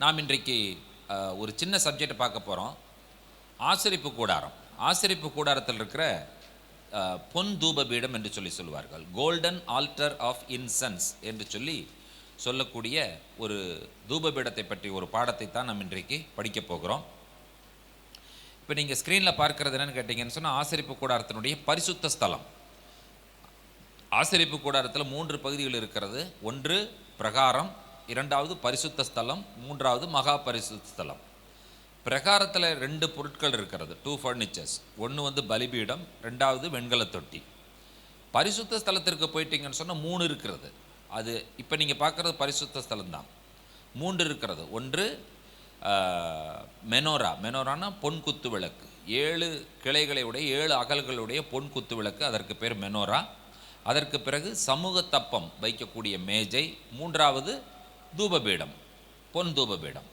நாம் இன்றைக்கு ஒரு சின்ன சப்ஜெக்ட் பார்க்க போகிறோம். ஆசரிப்பு கூடாரம். ஆசரிப்பு கூடாரத்தில் இருக்கிற பொன் தூப பீடம் என்று சொல்லுவார்கள். கோல்டன் ஆல்டர் ஆஃப் இன்சென்ஸ் என்று சொல்லக்கூடிய ஒரு தூபபீடத்தை பற்றி ஒரு பாடத்தை தான் நாம் இன்றைக்கு படிக்க போகிறோம். இப்போ நீங்கள் ஸ்க்ரீனில் பார்க்கறது என்னென்னு கேட்டிங்கன்னு சொன்னால், ஆசரிப்பு கூடாரத்தினுடைய பரிசுத்த ஸ்தலம். ஆசரிப்பு கூடாரத்தில் 3 பகுதிகள் இருக்கிறது. ஒன்று பிரகாரம், இரண்டாவது பரிசுத்த ஸ்தலம், மூன்றாவது மகா பரிசுத்த ஸ்தலம். பிரகாரத்தில் 2 பொருட்கள் இருக்கிறது, 2 ஃபர்னிச்சர்ஸ். ஒன்று பலிபீடம், ரெண்டாவது வெண்கல தொட்டி. பரிசுத்த ஸ்தலத்திற்கு போயிட்டீங்கன்னு சொன்னால் 3 இருக்கிறது. அது இப்போ நீங்கள் பார்க்குறது பரிசுத்த ஸ்தலம் தான். 3 இருக்கிறது. ஒன்று மெனோரானா பொன் குத்து விளக்கு. 7 கிளைகளுடைய 7 அகல்களுடைய பொன் குத்து விளக்கு, அதற்கு பேர் மெனோரா. அதற்கு பிறகு சமூக தப்பம் வைக்கக்கூடிய மேஜை. மூன்றாவது தூபபீடம், பொன் தூபபீடம்.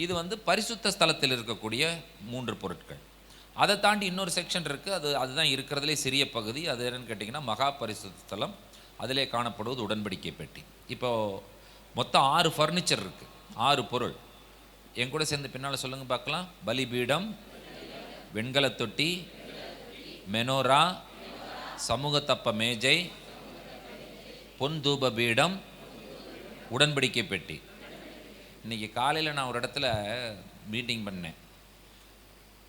இது பரிசுத்த ஸ்தலத்தில் இருக்கக்கூடிய 3 பொருட்கள். அதை தாண்டி இன்னொரு செக்ஷன் இருக்குது. அதுதான் இருக்கிறதுலே சிறிய பகுதி. அது என்னன்னு கேட்டிங்கன்னா மகா பரிசுத்த ஸ்தலம். அதிலே காணப்படுவது உடன்படிக்கை பெட்டி. இப்போது மொத்தம் 6 ஃபர்னிச்சர் இருக்குது, 6 பொருள். என் கூட சேர்ந்து பின்னால் சொல்லுங்கள் பார்க்கலாம். பலிபீடம், வெண்கல தொட்டி, மெனோரா, சமூக தப்ப மேஜை, பொன் தூப பீடம், உடன்படிக்கை பெட்டி. இன்றைக்கி காலையில் நான் ஒரு இடத்துல மீட்டிங் பண்ணேன்.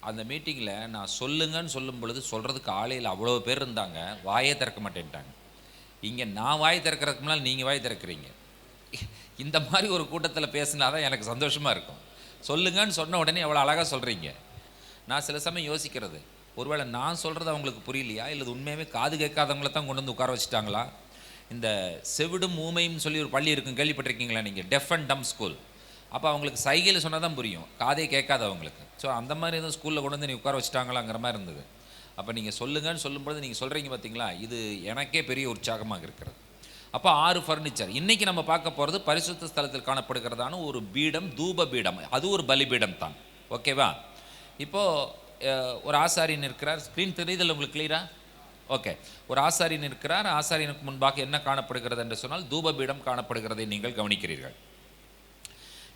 அந்த மீட்டிங்கில் நான் சொல்லுங்கன்னு சொல்லும் பொழுது சொல்கிறதுக்கு ஆலையில் அவ்வளோ பேர் இருந்தாங்க. வாயே திறக்க மாட்டேன்ட்டாங்க. இங்கே நான் வாய் திறக்கிறதுக்கு முன்னால் நீங்கள் வாய் திறக்கிறீங்க. இந்த மாதிரி ஒரு கூட்டத்தில் பேசினா தான் எனக்கு சந்தோஷமாக இருக்கும். சொல்லுங்கன்னு சொன்ன உடனே எவ்வளோ அழகாக சொல்கிறீங்க. நான் சில சமயம் யோசிக்கிறது, ஒருவேளை நான் சொல்கிறது அவங்களுக்கு புரியலையா, இல்லை உண்மையாகவே காது கேட்காதவங்கள தான் கொண்டு வந்து உட்கார வச்சுட்டாங்களா? இந்த செவிடும் ஊமையும் சொல்லி ஒரு பள்ளி இருக்கும், கேள்விப்பட்டிருக்கீங்களா நீங்கள்? டெஃப் அண்ட் டம் ஸ்கூல். அப்போ அவங்களுக்கு சைகையில் சொன்னால் தான் புரியும், காதே கேட்காதவங்களுக்கு. ஸோ அந்த மாதிரி எதுவும் ஸ்கூலில் கொண்டு வந்து நீ உட்கார வச்சுட்டாங்களாங்கிற மாதிரி இருந்தது. அப்போ நீங்கள் சொல்லுங்கன்னு சொல்லும்பொழுது நீங்கள் சொல்கிறீங்க பார்த்தீங்களா, இது எனக்கே பெரிய உற்சாகமாக இருக்கிறது. அப்போ 6 ஃபர்னிச்சர். இன்றைக்கி நம்ம பார்க்க போகிறது பரிசுத்த ஸ்தலத்தில் காணப்படுகிறதான ஒரு பீடம், தூப பீடம். அது ஒரு பலிபீடம் தான். ஓகேவா? இப்போது ஒரு ஆசாரியன் இருக்கிறார். ஸ்க்ரீன் தெரியுதில்ல உங்களுக்கு கிளியரா? ஓகே. ஒரு ஆசாரியன் இருக்கிறார். ஆசாரியனுக்கு முன்பாக என்ன காணப்படுகிறது என்று சொன்னால் தூப பீடம் காணப்படுகிறதை நீங்கள் கவனிக்கிறீர்கள்.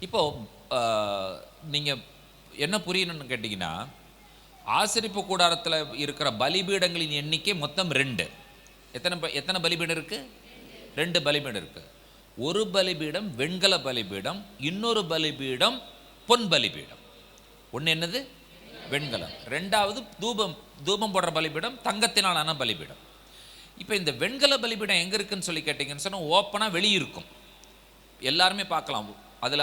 இப்போது நீங்கள் என்ன புரியணும்னு கேட்டிங்கன்னா, ஆசரிப்பு கூடாரத்தில் இருக்கிற பலிபீடங்களின் எண்ணிக்கை மொத்தம் 2. எத்தனை பலிபீடம் இருக்குது? 2 பலிபீடம் இருக்குது. ஒரு பலிபீடம் வெண்கல பலிபீடம், இன்னொரு பலிபீடம் பொன் பலிபீடம். ஒன்று என்னது? வெண்கலம். ரெண்டாவது தூபம் போடுற பலிபீடம், தங்கத்தினாலான பலிபீடம். இப்போ இந்த வெண்கல பலிபீடம் எங்கே இருக்குன்னு சொல்லி கேட்டிங்கன்னு சொன்னால், ஓப்பனாக வெளியிருக்கும், எல்லாருமே பார்க்கலாம்.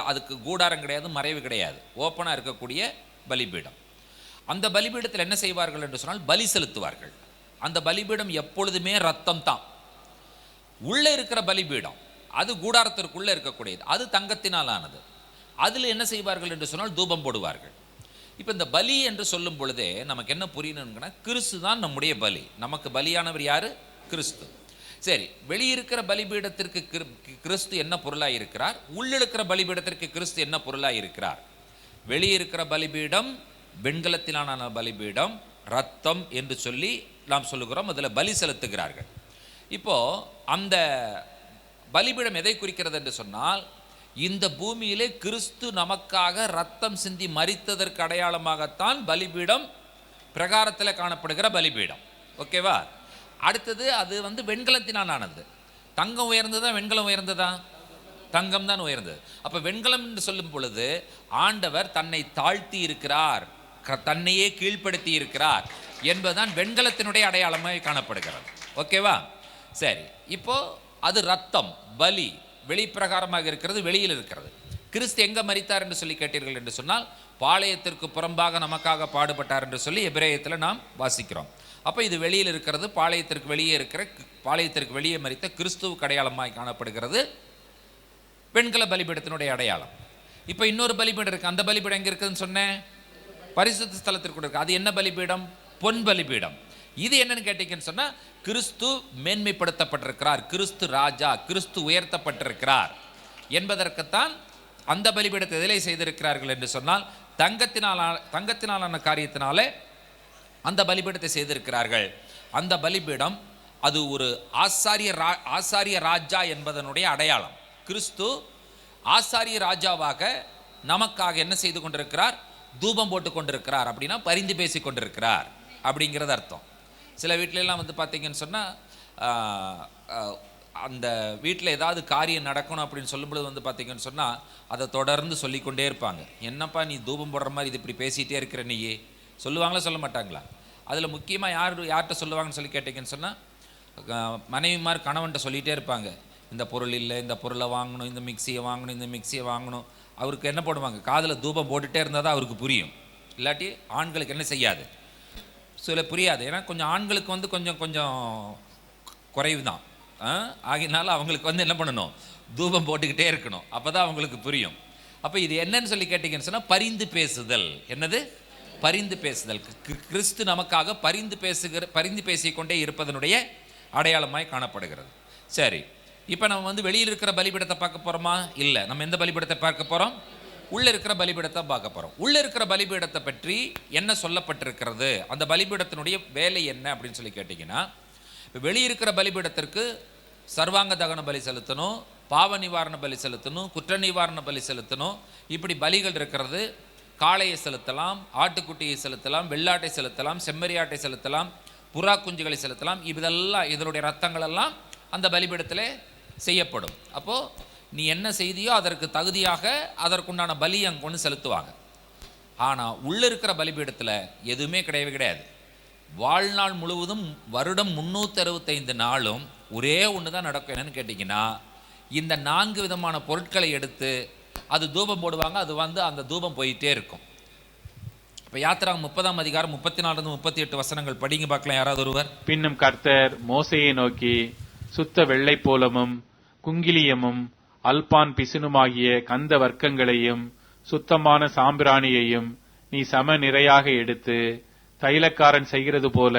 அதுக்கு கூடாரம் கிடையாது, மறைவு கிடையாது, ஓப்பனாக இருக்கக்கூடிய பலிபீடம். அந்த பலிபீடத்தில் என்ன செய்வார்கள் என்று சொன்னால் பலி செலுத்துவார்கள். அந்த பலிபீடம் எப்பொழுதுமே ரத்தம் தான். உள்ளே இருக்கிற பலிபீடம் அது கூடாரத்திற்குள்ளே இருக்கக்கூடியது, அது தங்கத்தினால் ஆனது. அதில் என்ன செய்வார்கள் என்று சொன்னால் தூபம் போடுவார்கள். இப்போ இந்த பலி என்று சொல்லும் பொழுதே நமக்கு என்ன புரியணுங்கன்னா, கிறிஸ்து தான் நம்முடைய பலி. நமக்கு பலியானவர் யார்? கிறிஸ்து. சரி, வெளியிருக்கிற பலிபீடத்திற்கு கிறிஸ்து என்ன பொருளாக இருக்கிறார்? உள்ளிருக்கிற பலிபீடத்திற்கு கிறிஸ்து என்ன பொருளாக இருக்கிறார்? வெளியிருக்கிற பலிபீடம் வெண்கலத்திலான பலிபீடம், ரத்தம் என்று சொல்லி நாம் சொல்லுகிறோம். அதில் பலி செலுத்துகிறார்கள். இப்போது அந்த பலிபீடம் எதை குறிக்கிறது என்று சொன்னால், இந்த பூமியிலே கிறிஸ்து நமக்காக ரத்தம் சிந்தி மரித்ததற்கு அடையாளமாகத்தான் பலிபீடம், பிரகாரத்தில் காணப்படுகிற பலிபீடம். ஓகேவா? அடுத்தது அது வெண்கலத்தினால் ஆனது. தங்கம் உயர்ந்ததா வெண்கலம் உயர்ந்ததா? தங்கம் தான் உயர்ந்தது. அப்போ வெண்கலம் என்று சொல்லும் பொழுது ஆண்டவர் தன்னை தாழ்த்தி இருக்கிறார், தன்னையே கீழ்ப்படுத்தி இருக்கிறார் என்பதுதான் வெண்கலத்தினுடைய அடையாளமாக காணப்படுகிறது. ஓகேவா? சரி, இப்போ அது ரத்தம், பலி வெளிப்பிரகாரமாக இருக்கிறது, வெளியில் இருக்கிறது. கிறிஸ்து எங்கே மரித்தார் என்று சொல்லி கேட்டீர்கள் என்று சொன்னால், பாளையத்திற்கு புறம்பாக நமக்காக பாடுபட்டார் என்று சொல்லி எபிரேயத்தில் நாம் வாசிக்கிறோம். அப்போ இது வெளியில் இருக்கிறது, பாளையத்திற்கு வெளியே மரித்த கிறிஸ்துவுக்கு அடையாளமாக காணப்படுகிறது, வெண்கல பலிபீடத்தினுடைய அடையாளம். இப்போ இன்னொரு பலிபீடம் இருக்குது. அந்த பலிபீடம் எங்கே இருக்குதுன்னு சொன்னேன்? பரிசுத்த ஸ்தலத்திற்கு இருக்குது. அது என்ன பலிபீடம்? பொன் பலிபீடம். இது என்னன்னு கேட்டீங்கன்னு சொன்னால், கிறிஸ்து மேன்மைப்படுத்தப்பட்டிருக்கிறார், கிறிஸ்து ராஜா, கிறிஸ்து உயர்த்தப்பட்டிருக்கிறார் என்பதற்குத்தான் அந்த பலிபீடத்தை எதிலே செய்திருக்கிறார்கள் என்று சொன்னால், தங்கத்தினாலான காரியத்தினாலே அந்த பலிபீடத்தை செய்திருக்கிறார்கள். அந்த பலிபீடம் அது ஒரு ஆசாரிய ராஜா என்பதனுடைய அடையாளம். கிறிஸ்து ஆசாரிய ராஜாவாக நமக்காக என்ன செய்து கொண்டிருக்கிறார்? தூபம் போட்டு கொண்டிருக்கிறார். அப்படின்னா பரிந்து பேசி கொண்டிருக்கிறார் அப்படிங்கிறது அர்த்தம். சில வீட்டிலெல்லாம் வந்து பார்த்தீங்கன்னு சொன்னால் அந்த வீட்டில் ஏதாவது காரியம் நடக்கணும் அப்படின்னு சொல்லும்பொழுது வந்து பார்த்தீங்கன்னு சொன்னால் அதை தொடர்ந்து சொல்லிக்கொண்டே இருப்பாங்க. என்னப்பா நீ தூபம் போடுற மாதிரி இது இப்படி பேசிகிட்டே இருக்கிற நீயே, சொல்லுவாங்களா சொல்ல மாட்டாங்களா? அதில் முக்கியமாக யார்கிட்ட சொல்லுவாங்கன்னு சொல்லி கேட்டிங்கன்னு சொன்னால் மனைவிமார் கணவன்கிட்ட சொல்லிகிட்டே இருப்பாங்க. இந்த பொருள் இல்லை, இந்த பொருளை வாங்கணும், இந்த மிக்சியை வாங்கணும், இந்த மிக்சியை வாங்கணும். அவருக்கு என்ன போடுவாங்க? காதில் தூபம் போட்டுகிட்டே இருந்தால் தான் அவருக்கு புரியும். இல்லாட்டி ஆண்களுக்கு என்ன செய்யாது, சில புரியாது. ஏன்னா கொஞ்சம் ஆண்களுக்கு வந்து கொஞ்சம் கொஞ்சம் குறைவு தான். ஆகினால அவங்களுக்கு வந்து என்ன பண்ணணும்? தூபம் போட்டுக்கிட்டே இருக்கணும். அப்போ தான் அவங்களுக்கு புரியும். அப்போ இது என்னன்னு சொல்லி கேட்டிங்கன்னு சொன்னால் பரிந்து பேசுதல். என்னது? பரிந்து பேசுதல். கிறிஸ்து நமக்காக பரிந்து பேசிக்கொண்டே இருப்பதனுடைய அடையாளமாய் காணப்படுகிறது. சரி, இப்போ நம்ம வந்து வெளியில் இருக்கிற பலிபீடத்தை பார்க்க போகிறோமா? இல்லை. நம்ம எந்த பலிபீடத்தை பார்க்க போகிறோம்? உள்ளே இருக்கிற பலிபீடத்தை பார்க்க போகிறோம். உள்ளே இருக்கிற பலிபீடத்தை பற்றி என்ன சொல்லப்பட்டிருக்கிறது, அந்த பலிபீடத்தினுடைய வேலை என்ன அப்படின்னு சொல்லி கேட்டிங்கன்னா, இப்போ வெளியிருக்கிற பலிபீடத்திற்கு சர்வாங்க தகன பலி செலுத்தணும், பாவ நிவாரண பலி செலுத்தணும், குற்ற நிவாரண பலி செலுத்தணும். இப்படி பலிகள் இருக்கிறது. காளையை செலுத்தலாம், ஆட்டுக்குட்டியை செலுத்தலாம், வெள்ளாட்டை செலுத்தலாம், செம்மறியாட்டை செலுத்தலாம், புறா குஞ்சுகளை செலுத்தலாம். இதெல்லாம் இதனுடைய ரத்தங்களெல்லாம் அந்த பலிபீடத்தில் செய்யப்படும். அப்போது நீ என்ன செய்தியோ அதற்கு தகுதியாக அதற்குண்டான பலி அங்கே கொண்டு செலுத்துவாங்க. ஆனால் உள்ளே இருக்கிற பலிபீடத்தில் எதுவுமே கிடையவே கிடையாது. வாழ்நாள் முழுவதும் வருடம் 365 நாளும் ஒரே ஒன்று தான் நடக்கும். என்னன்னு கேட்டிங்கன்னா, இந்த 4 விதமான பொருட்களை எடுத்து அது தூபம் போடுவாங்க. அது வந்து அந்த தூபம் போயிட்டே இருக்கும். இப்போ யாத்திராகமம் 30ஆம் அதிகாரம் 34-38 வசனங்கள் படிங்க பார்க்கலாம் யாராவது ஒருவர். பின்னும் கர்த்தர் மோசேயை நோக்கி, சுத்த வெள்ளை போலமும் குங்கிலியமும் அல்பான் பிசினுமாகிய கந்த வர்க்கங்களையும் சுத்தமான சாம்பிராணியையும் நீ சம நிறையாக எடுத்து தைலக்காரன் செய்கிறது போல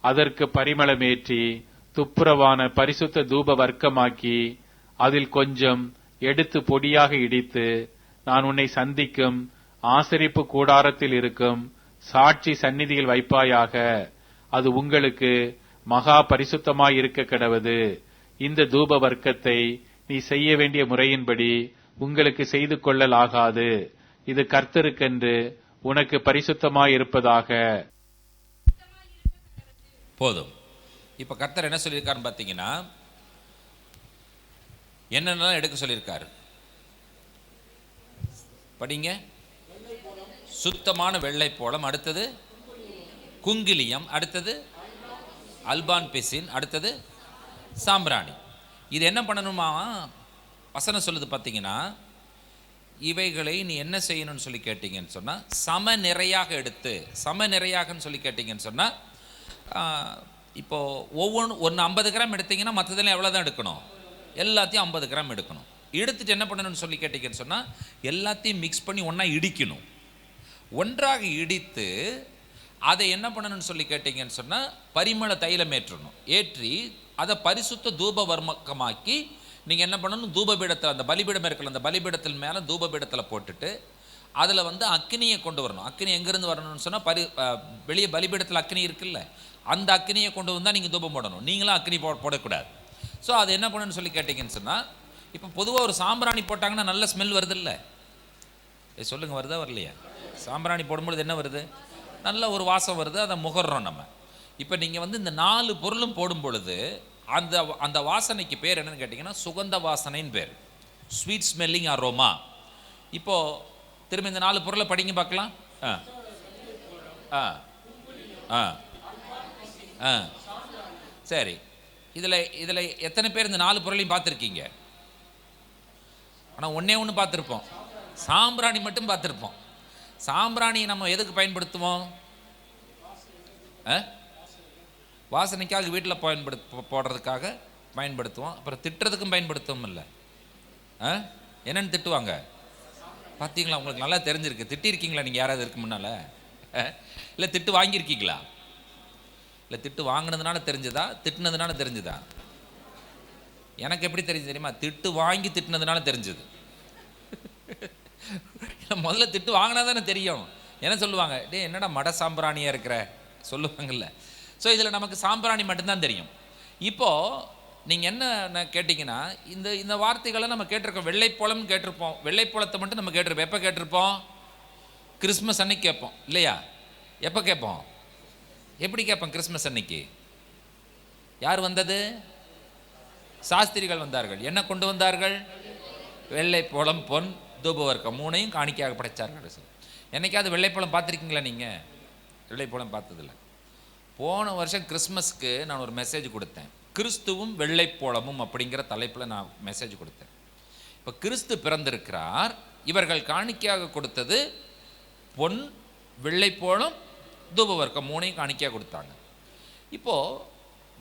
அதற்கு பரிமளமேற்றி துப்புரவான பரிசுத்த தூப வர்க்கமாக்கி அதில் கொஞ்சம் எடுத்து பொடியாக இடித்து நான் உன்னை சந்திக்கும் ஆசரிப்பு கூடாரத்தில் இருக்கும் சாட்சி சந்நிதியில் வைப்பாயாக. அது உங்களுக்கு மகா பரிசுத்தமாய் இருக்க கடவது. இந்த தூப வர்க்கத்தை நீ செய்ய வேண்டிய முறையின்படி உங்களுக்கு செய்து கொள்ளலாகாது. இது கர்த்தருக்கென்று உனக்கு பரிசுத்தமாய் இருப்பதாக. போதும். இப்ப கர்த்தர் என்ன சொல்லியிருக்காருன்னு பார்த்தீங்கன்னா, என்னென்னலாம் எடுக்க சொல்லியிருக்காரு படிங்க. சுத்தமான வெள்ளை போளம், அடுத்தது குங்கிலியம், அடுத்தது அல்பான் பிசின், அடுத்தது சாம்பிராணி. இது என்ன பண்ணணுமா? வசனம் சொல்லுது பார்த்தீங்கன்னா, இவைகளை நீ என்ன செய்யணும்னு சொல்லி கேட்டீங்கன்னு சொன்னால் சம நிறையாக எடுத்து. சம நிறையாகன்னு சொல்லி கேட்டிங்கன்னு சொன்னால், இப்போது ஒன்று 50 கிராம் எடுத்தீங்கன்னா மற்றதெல்லாம் எவ்வளோ தான் எடுக்கணும்? எல்லாத்தையும் 50 கிராம் எடுக்கணும். எடுத்துட்டு என்ன பண்ணணும்னு சொல்லி கேட்டிங்கன்னு சொன்னால், எல்லாத்தையும் மிக்ஸ் பண்ணி ஒன்றா இடிக்கணும். ஒன்றாக இடித்து அதை என்ன பண்ணணும்னு சொல்லி கேட்டிங்கன்னு சொன்னால் பரிமள தைலம் ஏற்றணும். ஏற்றி அதை பரிசுத்த தூப வர்க்கமாக்கி நீங்கள் என்ன பண்ணணும்? தூபபீடத்தில், அந்த பலிபீடம் இருக்கல, அந்த பலிபீடத்தில் மேலே தூபபீடத்தில் போட்டுட்டு அதில் வந்து அக்னியை கொண்டு வரணும். அக்னி எங்கேருந்து வரணும்னு சொன்னால் வெளியே பலிபீடத்தில் அக்னி இருக்குல்ல, அந்த அக்னியை கொண்டு வந்தால் நீங்கள் தூபம் போடணும். நீங்களும் அக்னி போடக்கூடாது. ஸோ அது என்ன பண்ணணும்னு சொல்லி கேட்டிங்கன்னு சொன்னால், இப்போ பொதுவாக ஒரு சாம்பிராணி போட்டாங்கன்னா நல்ல ஸ்மெல் வருது இல்லை? சொல்லுங்கள், வருதா வரலையா? சாம்பிராணி போடும்பொழுது என்ன வருது? நல்ல ஒரு வாசம் வருது. அதை முகர்றோம் நம்ம. இப்போ நீங்கள் வந்து இந்த 4 பொருளும் போடும் பொழுது அந்த வாசனைக்கு பேர் என்னன்னு கேட்டிங்கன்னா சுகந்த வாசனைன்னு பேர், ஸ்வீட் ஸ்மெல்லிங் அரோமா. இப்போது திரும்ப இந்த 4 பொருளை படிங்க பார்க்கலாம். சரி, இதில் எத்தனை பேர் இந்த 4 பொருளையும் பார்த்துருக்கீங்க? ஆனால் ஒன்று பார்த்துருப்போம், சாம்பிராணி மட்டும் பார்த்துருப்போம். சாம்பிராணி நம்ம எதுக்கு பயன்படுத்துவோம்? வாசனைக்காக வீட்டில் போடுறதுக்காக பயன்படுத்துவோம். அப்புறம் திட்டுறதுக்கும் பயன்படுத்துவோம் இல்லை? என்னென்னு திட்டுவாங்க பார்த்தீங்களா? உங்களுக்கு நல்லா தெரிஞ்சிருக்கு. திட்டிருக்கீங்களா நீங்கள் யாராவது இருக்கு முன்னால்? இல்லை திட்டு வாங்கியிருக்கீங்களா? இல்லை திட்டு வாங்கினதுனால தெரிஞ்சுதா, திட்டினதுனால தெரிஞ்சுதா? எனக்கு எப்படி தெரிஞ்சு தெரியுமா? திட்டு வாங்கி திட்டினதுனால தெரிஞ்சுது. முதல்ல திட்டு வாங்கினா தானே தெரியும். என்ன சொல்லுவாங்க? டே என்னடா மட சாம்பிராணியாக இருக்கிற சொல்லுவாங்கல்ல. ஸோ இதில் நமக்கு சாம்பிராணி மட்டும்தான் தெரியும். இப்போது நீங்கள் என்ன கேட்டிங்கன்னா, இந்த இந்த வார்த்தைகளை நம்ம கேட்டிருக்கோம். வெள்ளைப்போளம்னு கேட்டிருப்போம். வெள்ளைப்போளத்தை மட்டும் நம்ம கேட்டிருப்போம். எப்போ கேட்டிருப்போம்? கிறிஸ்மஸ் அன்னைக்கு கேட்போம் இல்லையா? எப்போ கேட்போம்? எப்படி கேட்போம்? கிறிஸ்மஸ் அன்னைக்கு யார் வந்தது? சாஸ்திரிகள் வந்தார்கள். என்ன கொண்டு வந்தார்கள்? வெள்ளைப்போளம், பொன், தூபவர்க்கம், மூணையும் காணிக்கையாக படைச்சார்கள். என்னைக்காவது வெள்ளைப்போளம் பார்த்துருக்கீங்களா? நீங்கள் வெள்ளைப்போளம் பார்த்ததில்லை. போன வருஷம் கிறிஸ்மஸ்க்கு நான் ஒரு மெசேஜ் கொடுத்தேன். கிறிஸ்துவும் வெள்ளைப்போளமும் அப்படிங்கிற தலைப்பில் நான் மெசேஜ் கொடுத்தேன். இப்போ கிறிஸ்து பிறந்திருக்கிறார். இவர்கள் காணிக்கையாக கொடுத்தது பொன், வெள்ளைப்போளம், தூபவர்க்கம், மூணையும் காணிக்கையாக கொடுத்தாங்க. இப்போது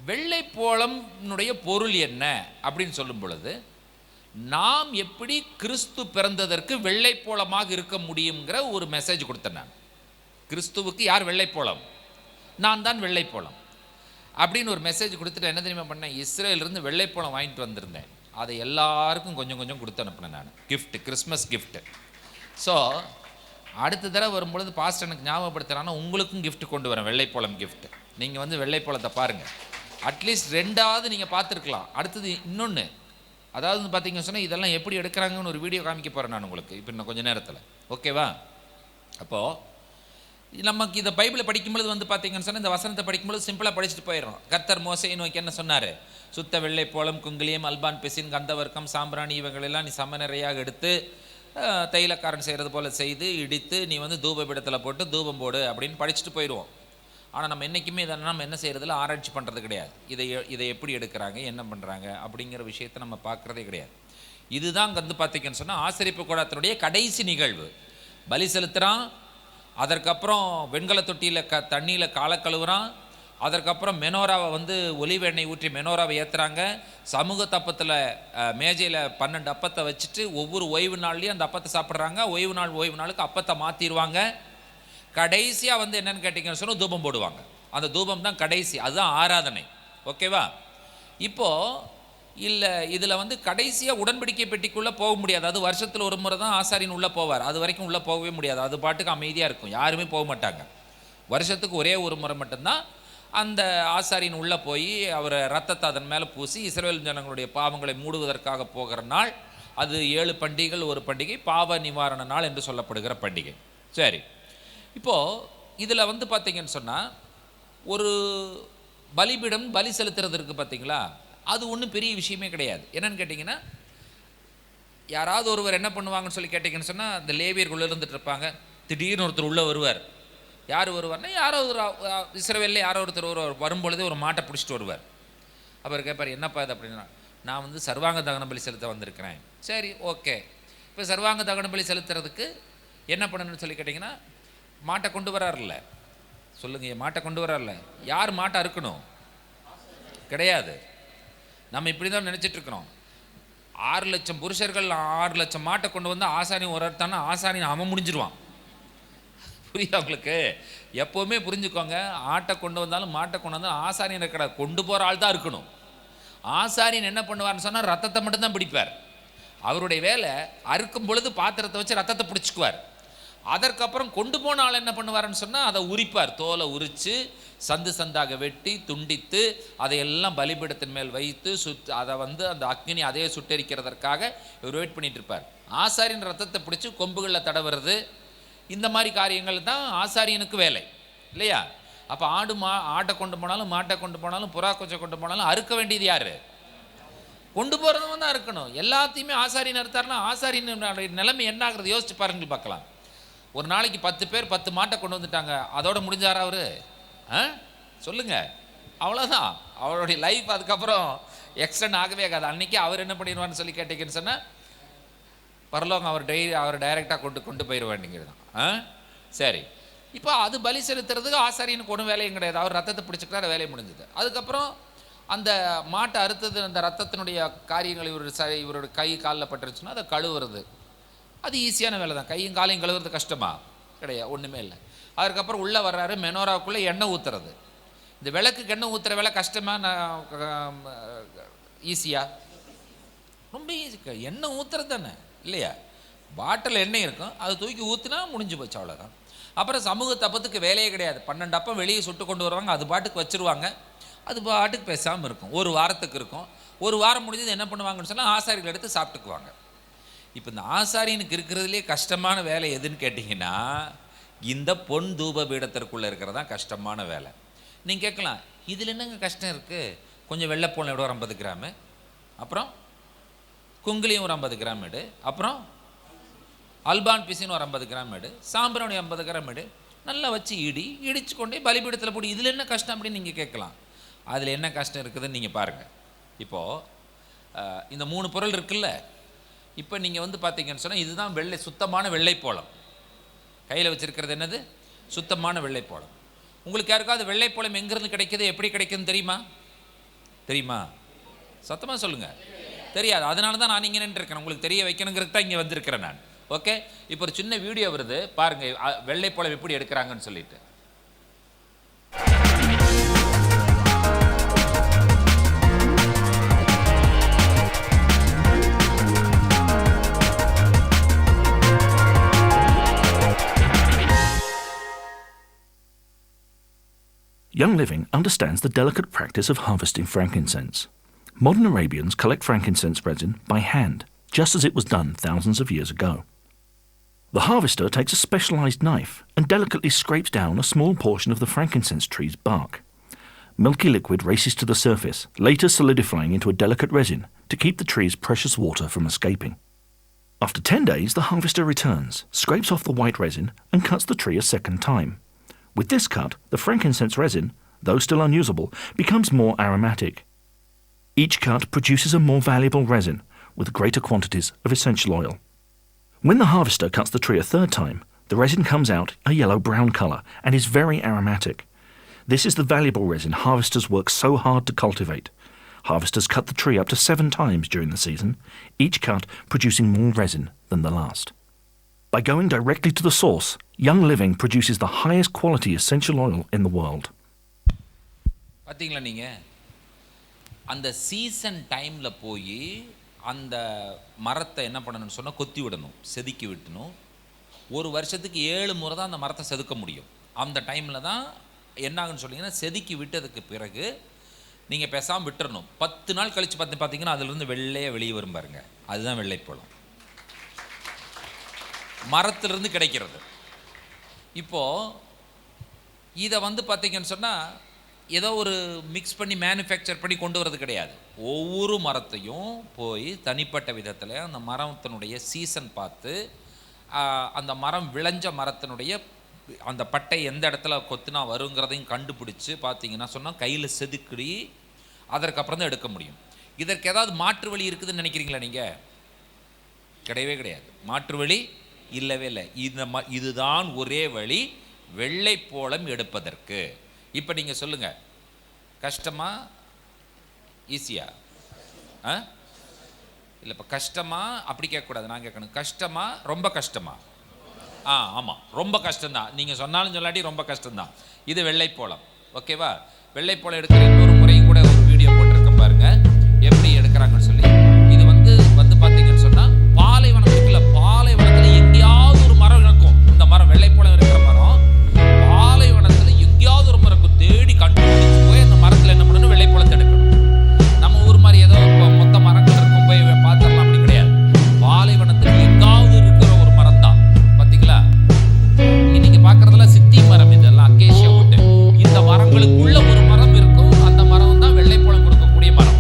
வெள்ளைப்போளம்னுடைய பொருள் என்ன அப்படின்னு சொல்லும் பொழுது, நாம் எப்படி கிறிஸ்து பிறந்ததற்கு வெள்ளைப்போளமாக இருக்க முடியுங்கிற ஒரு மெசேஜ் கொடுத்தேன் நான். கிறிஸ்துவுக்கு யார் வெள்ளைப்போளம்? நான் தான் வெள்ளைப்போளம் அப்படின்னு ஒரு மெசேஜ் கொடுத்துட்டு என்ன தெரியுமா பண்ணேன்? இஸ்ரேலிருந்து வெள்ளைப்போளம் வாங்கிட்டு வந்திருந்தேன். அதை எல்லாருக்கும் கொஞ்சம் கொஞ்சம் கொடுத்து அனுப்பினேன் நான். Gift, Christmas gift. ஸோ அடுத்த தடவை வரும்பொழுது பாஸ்டர் எனக்கு ஞாபகப்படுத்துகிறான்னா உங்களுக்கும் கிஃப்ட் கொண்டு வரேன், வெள்ளைப்போளம் கிஃப்ட். நீங்கள் வந்து வெள்ளைப்போளத்தை பாருங்கள். அட்லீஸ்ட் 2ஆவது நீங்கள் பார்த்துருக்கலாம். அடுத்தது இன்னொன்று, அதாவது பார்த்தீங்கன்னு சொன்னால் இதெல்லாம் எப்படி எடுக்கிறாங்கன்னு ஒரு வீடியோ காமிக்க போகிறேன் நான் உங்களுக்கு இப்போ இன்னும் கொஞ்சம் நேரத்தில். ஓகேவா? அப்போது நமக்கு இந்த பைபிளை படிக்கும்பொழுது வந்து பார்த்தீங்கன்னு சொன்னால் இந்த வசனத்தை படிக்கும்பொழுது சிம்பிளாக படிச்சுட்டு போயிடும். கர்த்தர் மோசேயை நோக்கி என்ன சொன்னார்? சுத்த வெள்ளைப்போளம், குங்கிலியம், அல்பான், பிசின், கந்தவர்க்கம், சாம்பிராணி இவங்களெல்லாம் நீ சம நிறையாக எடுத்து தைலக்காரன் செய்கிறது போல் செய்து இடித்து நீ வந்து தூபபீடத்தில் போட்டு தூபம் போடு அப்படின்னு படிச்சுட்டு போயிடுவோம். ஆனால் நம்ம என்றைக்குமே இதை நம்ம என்ன செய்கிறதில்ல, ஆராய்ச்சி பண்ணுறது கிடையாது. இதை எப்படி எடுக்கிறாங்க, என்ன பண்ணுறாங்க அப்படிங்கிற விஷயத்தை நம்ம பார்க்குறதே கிடையாது. இதுதான் வந்து பார்த்தீங்கன்னு சொன்னால் ஆசரிப்பு கூடாரத்தினுடைய கடைசி நிகழ்வு. பலி செலுத்துகிறான், அதற்கப்புறம் வெண்கல தொட்டியில் தண்ணியில் காலை கழுவுறான், அதற்கப்புறம் மெனோராவை வந்து ஒலிவ எண்ணெய் ஊற்றி மெனோராவை ஏற்றுறாங்க. சமூக தப்பத்தில் மேஜையில் 12 அப்பத்தை வச்சுட்டு ஒவ்வொரு ஓய்வு நாள்லேயும் அந்த அப்பத்தை சாப்பிட்றாங்க. ஓய்வு நாளுக்கு அப்பத்தை மாற்றிடுவாங்க. கடைசியாக வந்து என்னென்னு கேட்டிங்கன்னு சொன்னால் தூபம் போடுவாங்க. அந்த தூபம் தான் கடைசி, அதுதான் ஆராதனை. ஓகேவா? இப்போது இல்லை, இதில் வந்து கடைசியாக உடன்படிக்கை பெட்டிக்குள்ளே போக முடியாது. அது வருஷத்தில் ஒரு முறை தான் ஆசாரியன் உள்ளே போவார். அது வரைக்கும் உள்ளே போகவே முடியாது. அது பாட்டுக்கு அமைதியாக இருக்கும், யாருமே போக மாட்டாங்க. வருஷத்துக்கு ஒரே ஒரு முறை மட்டும்தான் அந்த ஆசாரியன் உள்ளே போய் அவர் ரத்தத்தை அதன் மேலே பூசி இஸ்ரவேல் ஜனங்களுடைய பாவங்களை மூடுவதற்காக போகிற நாள். அது 7 பண்டிகைகள் ஒரு பண்டிகை, பாவ நிவாரண நாள் என்று சொல்லப்படுகிற பண்டிகை. சரி, இப்போது இதில் வந்து பார்த்தீங்கன்னு சொன்னால் ஒரு பலிபீடம் பலி செலுத்துறதுக்கு பார்த்தீங்களா, அது ஒன்றும் பெரிய விஷயமே கிடையாது. என்னென்னு கேட்டிங்கன்னா, யாராவது ஒருவர் என்ன பண்ணுவாங்கன்னு சொல்லி கேட்டிங்கன்னு சொன்னால், இந்த லேவியர்கள் உள்ளே இருந்துட்டு இருப்பாங்க. திடீர்னு ஒருத்தர் உள்ளே வருவார். யார் வருவார்னா, யாரோ ஒரு இஸ்ரவேலில் யாரோ ஒருத்தர் வரும்பொழுதே ஒரு மாட்டை பிடிச்சிட்டு வருவார். அவர் கேட்பார், என்னப்பா இது அப்படின்னா, நான் வந்து சர்வாங்க தகன பலி செலுத்த வந்திருக்கிறேன். சரி, ஓகே. இப்போ சர்வாங்க தகன பலி செலுத்துறதுக்கு என்ன பண்ணணும்னு சொல்லி கேட்டிங்கன்னா, மாட்டை கொண்டு வராருல்ல, சொல்லுங்கள், மாட்டை கொண்டு வராருல்ல. யார் மாட்டை அறுக்கணும்? கிடையாது. நம்ம இப்படி தான் நினச்சிட்ருக்குறோம். 6 லட்சம் புருஷர்கள் 6 லட்சம் மாட்டை கொண்டு வந்து ஆசாரியம் ஒரு அர்த்தானா ஆசாரியம் அவன் முடிஞ்சிருவான். புரியுது உங்களுக்கு? எப்போவுமே புரிஞ்சுக்கோங்க, ஆட்டை கொண்டு வந்தாலும் மாட்டை கொண்டு வந்தாலும் ஆசாரியன் இருக்கிற கொண்டு போகிற ஆள் தான் இருக்கணும். ஆசாரியன் என்ன பண்ணுவார்னு சொன்னால் ரத்தத்தை மட்டும்தான் பிடிப்பார். அவருடைய வேலை அறுக்கும் பொழுது பாத்திரத்தை வச்சு ரத்தத்தை பிடிச்சிக்குவார். அதற்கப்புறம் கொண்டு போன ஆள் என்ன பண்ணுவார்னு சொன்னால் அதை உரிப்பார். தோலை உரித்து சந்து சந்தாக வெட்டி துண்டித்து அதையெல்லாம் பலிபீடத்தின் மேல் வைத்து அதை வந்து அந்த அக்னி அதே சுட்டரிக்கிறதற்காக இவர் வெயிட் பண்ணிட்டு இருப்பார். ஆசாரியன் ரத்தத்தை பிடிச்சி கொம்புகளில் தடவுறது, இந்த மாதிரி காரியங்கள் தான் ஆசாரியனுக்கு வேலை இல்லையா? அப்போ ஆட்டை கொண்டு போனாலும் மாட்டை கொண்டு போனாலும் புறா கொச்சை கொண்டு போனாலும் அறுக்க வேண்டியது யார்? கொண்டு போகிறவங்க தான் இருக்கணும். எல்லாத்தையுமே ஆசாரியன் அறுத்தாருன்னா ஆசாரியன் நிலைமை என்ன ஆகுறது யோசிச்சு பாருங்கள், பார்க்கலாம். ஒரு நாளைக்கு 10 பேர் 10 மாட்டை கொண்டு வந்துட்டாங்க, அதோட முடிஞ்சாரா அவரு? சொல்லுங்க, அவ்வளோதான். அவருடைய லைஃப் அதுக்கப்புறம் எக்ஸ்டெண்ட் ஆகவே ஆகாது. அன்றைக்கி அவர் என்ன பண்ணிடுவான்னு சொல்லி கேட்டீங்கன்னு சொன்னால் பரலோகம் அவர் டைரெக்டாக கொண்டு போயிடுவாண்டிங்கிறது தான். சரி, இப்போ அது பலி செலுத்துறதுக்கு ஆசாரியனுக்கு ஒன்றும் வேலையும் கிடையாது. அவர் ரத்தத்தை பிடிச்சிக்கிட்டாரு, வேலையை முடிஞ்சது. அதுக்கப்புறம் அந்த மாட்டை அறுத்தது அந்த ரத்தத்தினுடைய காரியங்கள் இவரோட கை காலில் பட்டுருச்சுன்னா அதை கழுவுறது அது ஈஸியான வேலை தான். கையும் காலையும் கழுவுறது கஷ்டமா? கிடையாது, ஒன்றுமே இல்லை. அதுக்கப்புறம் உள்ளே வர்றாரு, மெனோராவுக்குள்ளே எண்ணெய் ஊற்றுறது. இந்த விளக்குக்கு எண்ணெய் ஊற்றுற வேலை கஷ்டமாக ஈஸியாக? ரொம்ப ஈஸி. எண்ணெய் ஊற்றுறது தானே இல்லையா? பாட்டில் எண்ணெய் இருக்கும், அதை தூக்கி ஊற்றினா முடிஞ்சு போச்சு, அவ்வளோதான். அப்புறம் சமூக தப்பத்துக்கு வேலையே கிடையாது. 12 அப்பம் வெளியே சுட்டு கொண்டு வருவாங்க, அது பாட்டுக்கு வச்சுருவாங்க, அது பாட்டுக்கு பேசாமல் இருக்கும். ஒரு வாரத்துக்கு இருக்கும். ஒரு வாரம் முடிஞ்சது என்ன பண்ணுவாங்கன்னு சொன்னால் ஆசாரிகள் எடுத்து சாப்பிட்டுக்குவாங்க. இப்போ இந்த ஆசாரியனுக்கு இருக்கிறதுலே கஷ்டமான வேலை எதுன்னு கேட்டிங்கன்னா இந்த பொன் தூப பீடத்திற்குள்ளே இருக்கிறதா கஷ்டமான வேலை. நீங்கள் கேட்கலாம், இதில் என்னங்க கஷ்டம் இருக்குது? கொஞ்சம் வெள்ளைப்பூளை விட ஒரு 50 கிராமு, அப்புறம் குங்குலியும் ஒரு 50 கிராம் எடு, அப்புறம் அல்பான் பிசின் ஒரு 50 கிராம் எடு, சாம்பிராணி 50 கிராம் எடு, நல்லா வச்சு இடிச்சு கொண்டே பலிபீடத்தில் போடு. இதில் என்ன கஷ்டம் அப்படின்னு நீங்கள் கேட்கலாம். அதில் என்ன கஷ்டம் இருக்குதுன்னு நீங்கள் பாருங்கள். இப்போது இந்த 3 பொருள் இருக்குல்ல, இப்போ நீங்கள் வந்து பார்த்தீங்கன்னு சொன்னால் இதுதான் சுத்தமான வெள்ளைப்போளம். கையில் வச்சுருக்கிறது என்னது? சுத்தமான வெள்ளைப்போளம். உங்களுக்கு யாருக்காவது வெள்ளைப்போளம் எங்கேருந்து கிடைக்கிது, எப்படி கிடைக்குதுன்னு தெரியுமா? சத்தமாக சொல்லுங்கள். தெரியாது. அதனால தான் நான் இங்கே நின்றுருக்கேன், உங்களுக்கு தெரிய வைக்கணுங்கிறது தான் இங்கே வந்திருக்கிறேன் நான். ஓகே, இப்போ ஒரு சின்ன வீடியோ வருது பாருங்கள், வெள்ளைப்போளம் எப்படி எடுக்கிறாங்கன்னு சொல்லிட்டு. Young Living understands the delicate practice of harvesting frankincense. Modern Arabians collect frankincense resin by hand, just as it was done thousands of years ago. The harvester takes a specialized knife and delicately scrapes down a small portion of the frankincense tree's bark. Milky liquid races to the surface, later solidifying into a delicate resin to keep the tree's precious water from escaping. After 10 days, the harvester returns, scrapes off the white resin and cuts the tree a second time. With this cut, the frankincense resin, though still unusable, becomes more aromatic. Each cut produces a more valuable resin with greater quantities of essential oil. When the harvester cuts the tree a third time, the resin comes out a yellow-brown color and is very aromatic. This is the valuable resin harvesters work so hard to cultivate. Harvesters cut the tree up to 7 times during the season, each cut producing more resin than the last. By going directly to the source, Young Living produces the highest quality essential oil in the world. பார்த்தீங்களா நீங்கள்? அந்த season டைமில் போய் அந்த மரத்தை என்ன பண்ணணும்னு சொன்னால் கொத்தி விடணும், செதுக்கி விட்டணும். ஒரு வருஷத்துக்கு 7 முறை தான் அந்த மரத்தை செதுக்க முடியும். அந்த டைமில் தான் என்ன ஆகுன்னு சொன்னீங்கன்னா, செதுக்கி விட்டதுக்கு பிறகு நீங்கள் பேசாமல் விட்டுறணும். 10 நாள் கழித்து பார்த்தீங்கன்னா அதிலிருந்து வெள்ளையாக வெளியே வரும் பாருங்க, அதுதான் வெள்ளைப்பழம், மரத்திலிருந்து கிடைக்கிறது. இப்போது இதை வந்து பார்த்தீங்கன்னு சொன்னால் ஏதோ ஒரு மிக்ஸ் பண்ணி மேனுஃபேக்சர் பண்ணி கொண்டு வரது கிடையாது. ஒவ்வொரு மரத்தையும் போய் தனிப்பட்ட விதத்தில் அந்த மரத்தினுடைய சீசன் பார்த்து அந்த மரம் விளைஞ்ச மரத்தினுடைய அந்த பட்டை எந்த இடத்துல கொத்துனா வருங்கிறதையும் கண்டுபிடிச்சி பார்த்தீங்கன்னா சொன்னால் கையில் செதுக்கி அதற்கப்புறம் தான் எடுக்க முடியும். இதற்கு ஏதாவது மாற்று வழி இருக்குதுன்னு நினைக்கிறீங்களா நீங்கள்? கிடையவே கிடையாது. மாற்று வழி இல்லவே இல்லை. இதுதான் ஒரே வழி வெள்ளைப்போளம் எடுப்பதற்கு. இப்போ நீங்கள் சொல்லுங்கள், கஷ்டமா ஈஸியா? இல்லை, இப்போ கஷ்டமா அப்படி கேட்கக்கூடாது, நான் கேட்கணும், கஷ்டமா ரொம்ப கஷ்டமா? ஆமாம், ரொம்ப கஷ்டம்தான். நீங்கள் சொன்னாலும் சொல்லாட்டி ரொம்ப கஷ்டம்தான். இது வெள்ளைப்போளம். ஓகேவா? வெள்ளைப்போளம் எடுக்கிற இன்னொரு முறையும் கூட ஒரு வீடியோ போட்டிருக்கேன் பாருங்கள், எப்படி எடுக்கிறாங்கன்னு சொல்லி. இது வந்து பார்த்தீங்கன்னு சொன்னால் பாலைவனம் இருக்குல்ல, பாலைவனத்தில் எங்கேயாவது ஒரு மரம் இருக்கும். இந்த மரம் வெள்ளைப்போளம் இருக்கிற மரம் பாலைவனத்தில் எங்கேயாவது ஒரு மரம் தேடி கண்டுபிடிச்சு போய் அந்த மரத்தில் என்ன பண்ணணும், வெள்ளைப்போளத்தை எடுக்கணும். நம்ம ஊர் மாதிரி ஏதோ மொத்த மரங்கள் இருக்கும் போய் பார்த்துடலாம், அப்படி கிடையாது. பாலைவனத்தில் எங்காவது இருக்கிற ஒரு மரம் தான். பார்த்தீங்களா, நீங்கள் பார்க்குறதுல சித்தி மரம், இதெல்லாம் அக்கேஷியா உண்டு. இந்த மரங்களுக்குள்ள ஒரு மரம் இருக்கும், அந்த மரம் தான் வெள்ளைப்போளம் கொடுக்கக்கூடிய மரம்.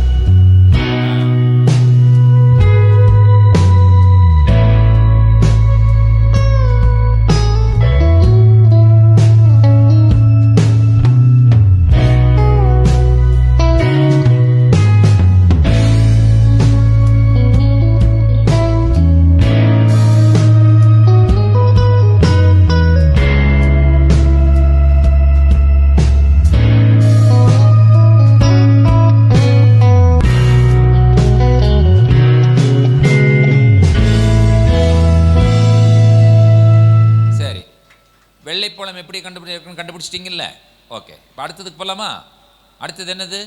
வெள்ளைப்பழம் எப்படி கண்டுபிடிச்சிட்டிங்கல்ல? ஓகே, இப்போ அடுத்ததுக்கு போகலாமா? அடுத்தது என்னது?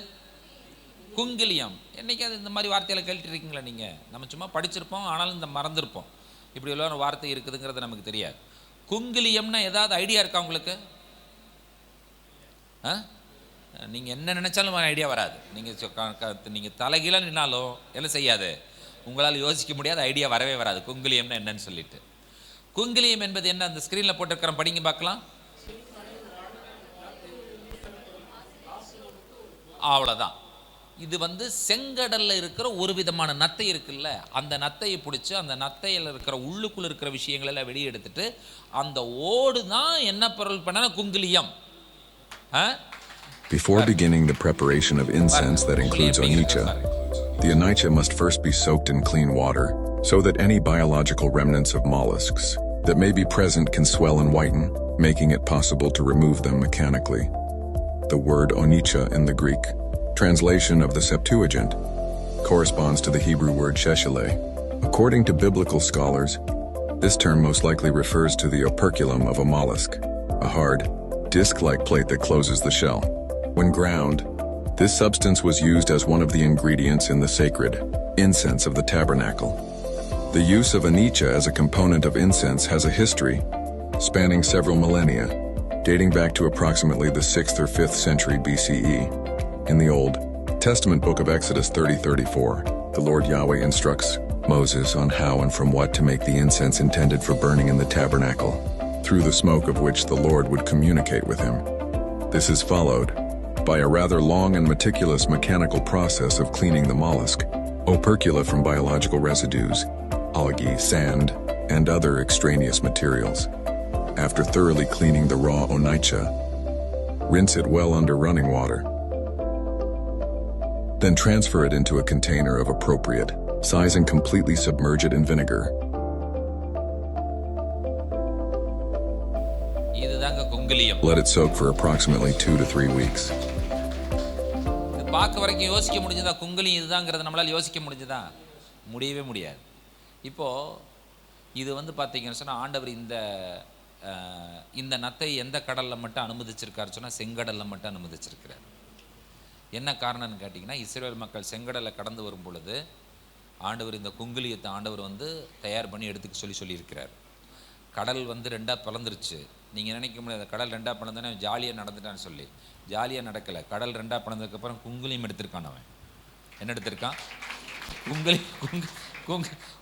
குங்கிலியம். என்னைக்காவது இந்த மாதிரி வார்த்தைகளை கேட்டுருக்கீங்களா நீங்கள்? நம்ம சும்மா படிச்சிருப்போம், ஆனாலும் இந்த மறந்துருப்போம். இப்படி உள்ள ஒரு வார்த்தை இருக்குதுங்கிறது நமக்கு தெரியாது. குங்கிலியம்னா ஏதாவது ஐடியா இருக்கா உங்களுக்கு? நீங்கள் என்ன நினச்சாலும் ஐடியா வராது. நீங்கள் தலைகீழாக நின்னாலும் என்ன செய்யாது, உங்களால் யோசிக்க முடியாத ஐடியா வரவே வராது. குங்கிலியம்னா என்னன்னு சொல்லிட்டு. குங்கிலியம் என்பது என்ன, அந்த ஸ்க்ரீனில் போட்டிருக்கிறோம், படிங்க பார்க்கலாம். அவ்வளோதான். இது செங்கடலில் இருக்கிற ஒரு விதமான நத்தை இருக்குல்ல, அந்த நத்தையை பிடிச்சி அந்த நத்தையில் இருக்கிற உள்ளுக்குள்ள இருக்கிற விஷயங்கள் எல்லாம் வெளியே எடுத்துட்டு அந்த ஓடு தான் என்ன பொருள் பண்ண குங்கிலியம். Before beginning the preparation of incense that includes onycha, the onycha must first be soaked in clean water so that any biological remnants of mollusks that may be present can swell and whiten, making it possible to remove them mechanically. The word onycha in the Greek translation of the Septuagint corresponds to the Hebrew word sheshele. According to biblical scholars, this term most likely refers to the operculum of a mollusk, a hard, disc-like plate that closes the shell. When ground, this substance was used as one of the ingredients in the sacred incense of the tabernacle. The use of onycha as a component of incense has a history spanning several millennia, dating back to approximately the 6th or 5th century BCE. In the Old Testament book of Exodus 30:34, the Lord Yahweh instructs Moses on how and from what to make the incense intended for burning in the tabernacle, through the smoke of which the Lord would communicate with him. This is followed by a rather long and meticulous mechanical process of cleaning the mollusk, opercula from biological residues, algae, sand, and other extraneous materials. After thoroughly cleaning the raw onycha, rinse it well under running water. Then transfer it into a container of appropriate size and completely submerge it in vinegar. இதுதாங்க குங்கிலியம். Let it soak for approximately 2 to 3 weeks. இது பார்க்க வரைக்கும் யோசிக்க முடிஞ்சதா? குங்கிலியம் இதுதாங்கிறத நம்மளால் யோசிக்க முடிஞ்சதா? முடியவே முடியாது. இப்போது இது பார்த்தீங்கன்னு சொன்னால் ஆண்டவர் இந்த நத்தை எந்த கடலில் மட்டும் அனுமதிச்சிருக்காரு சொன்னால் செங்கடலில் மட்டும் அனுமதிச்சிருக்கிறார். என்ன காரணம்னு கேட்டிங்கன்னா, இஸ்ரேல் மக்கள் செங்கடலை கடந்து வரும் பொழுது ஆண்டவர் இந்த குங்கிலியத்தை ஆண்டவர் தயார் பண்ணி எடுத்துக்க சொல்லியிருக்கிறார். கடல் ரெண்டாக பிளந்துருச்சு. நீங்கள் நினைக்க முடியாது கடல் ரெண்டாக பிளந்தானே ஜாலியாக நடந்துட்டான்னு சொல்லி. ஜாலியாக நடக்கலை. கடல் ரெண்டாக பிளந்ததுக்கப்புறம் குங்கிலியம் எடுத்திருக்கான். அவன் என்ன எடுத்திருக்கான்?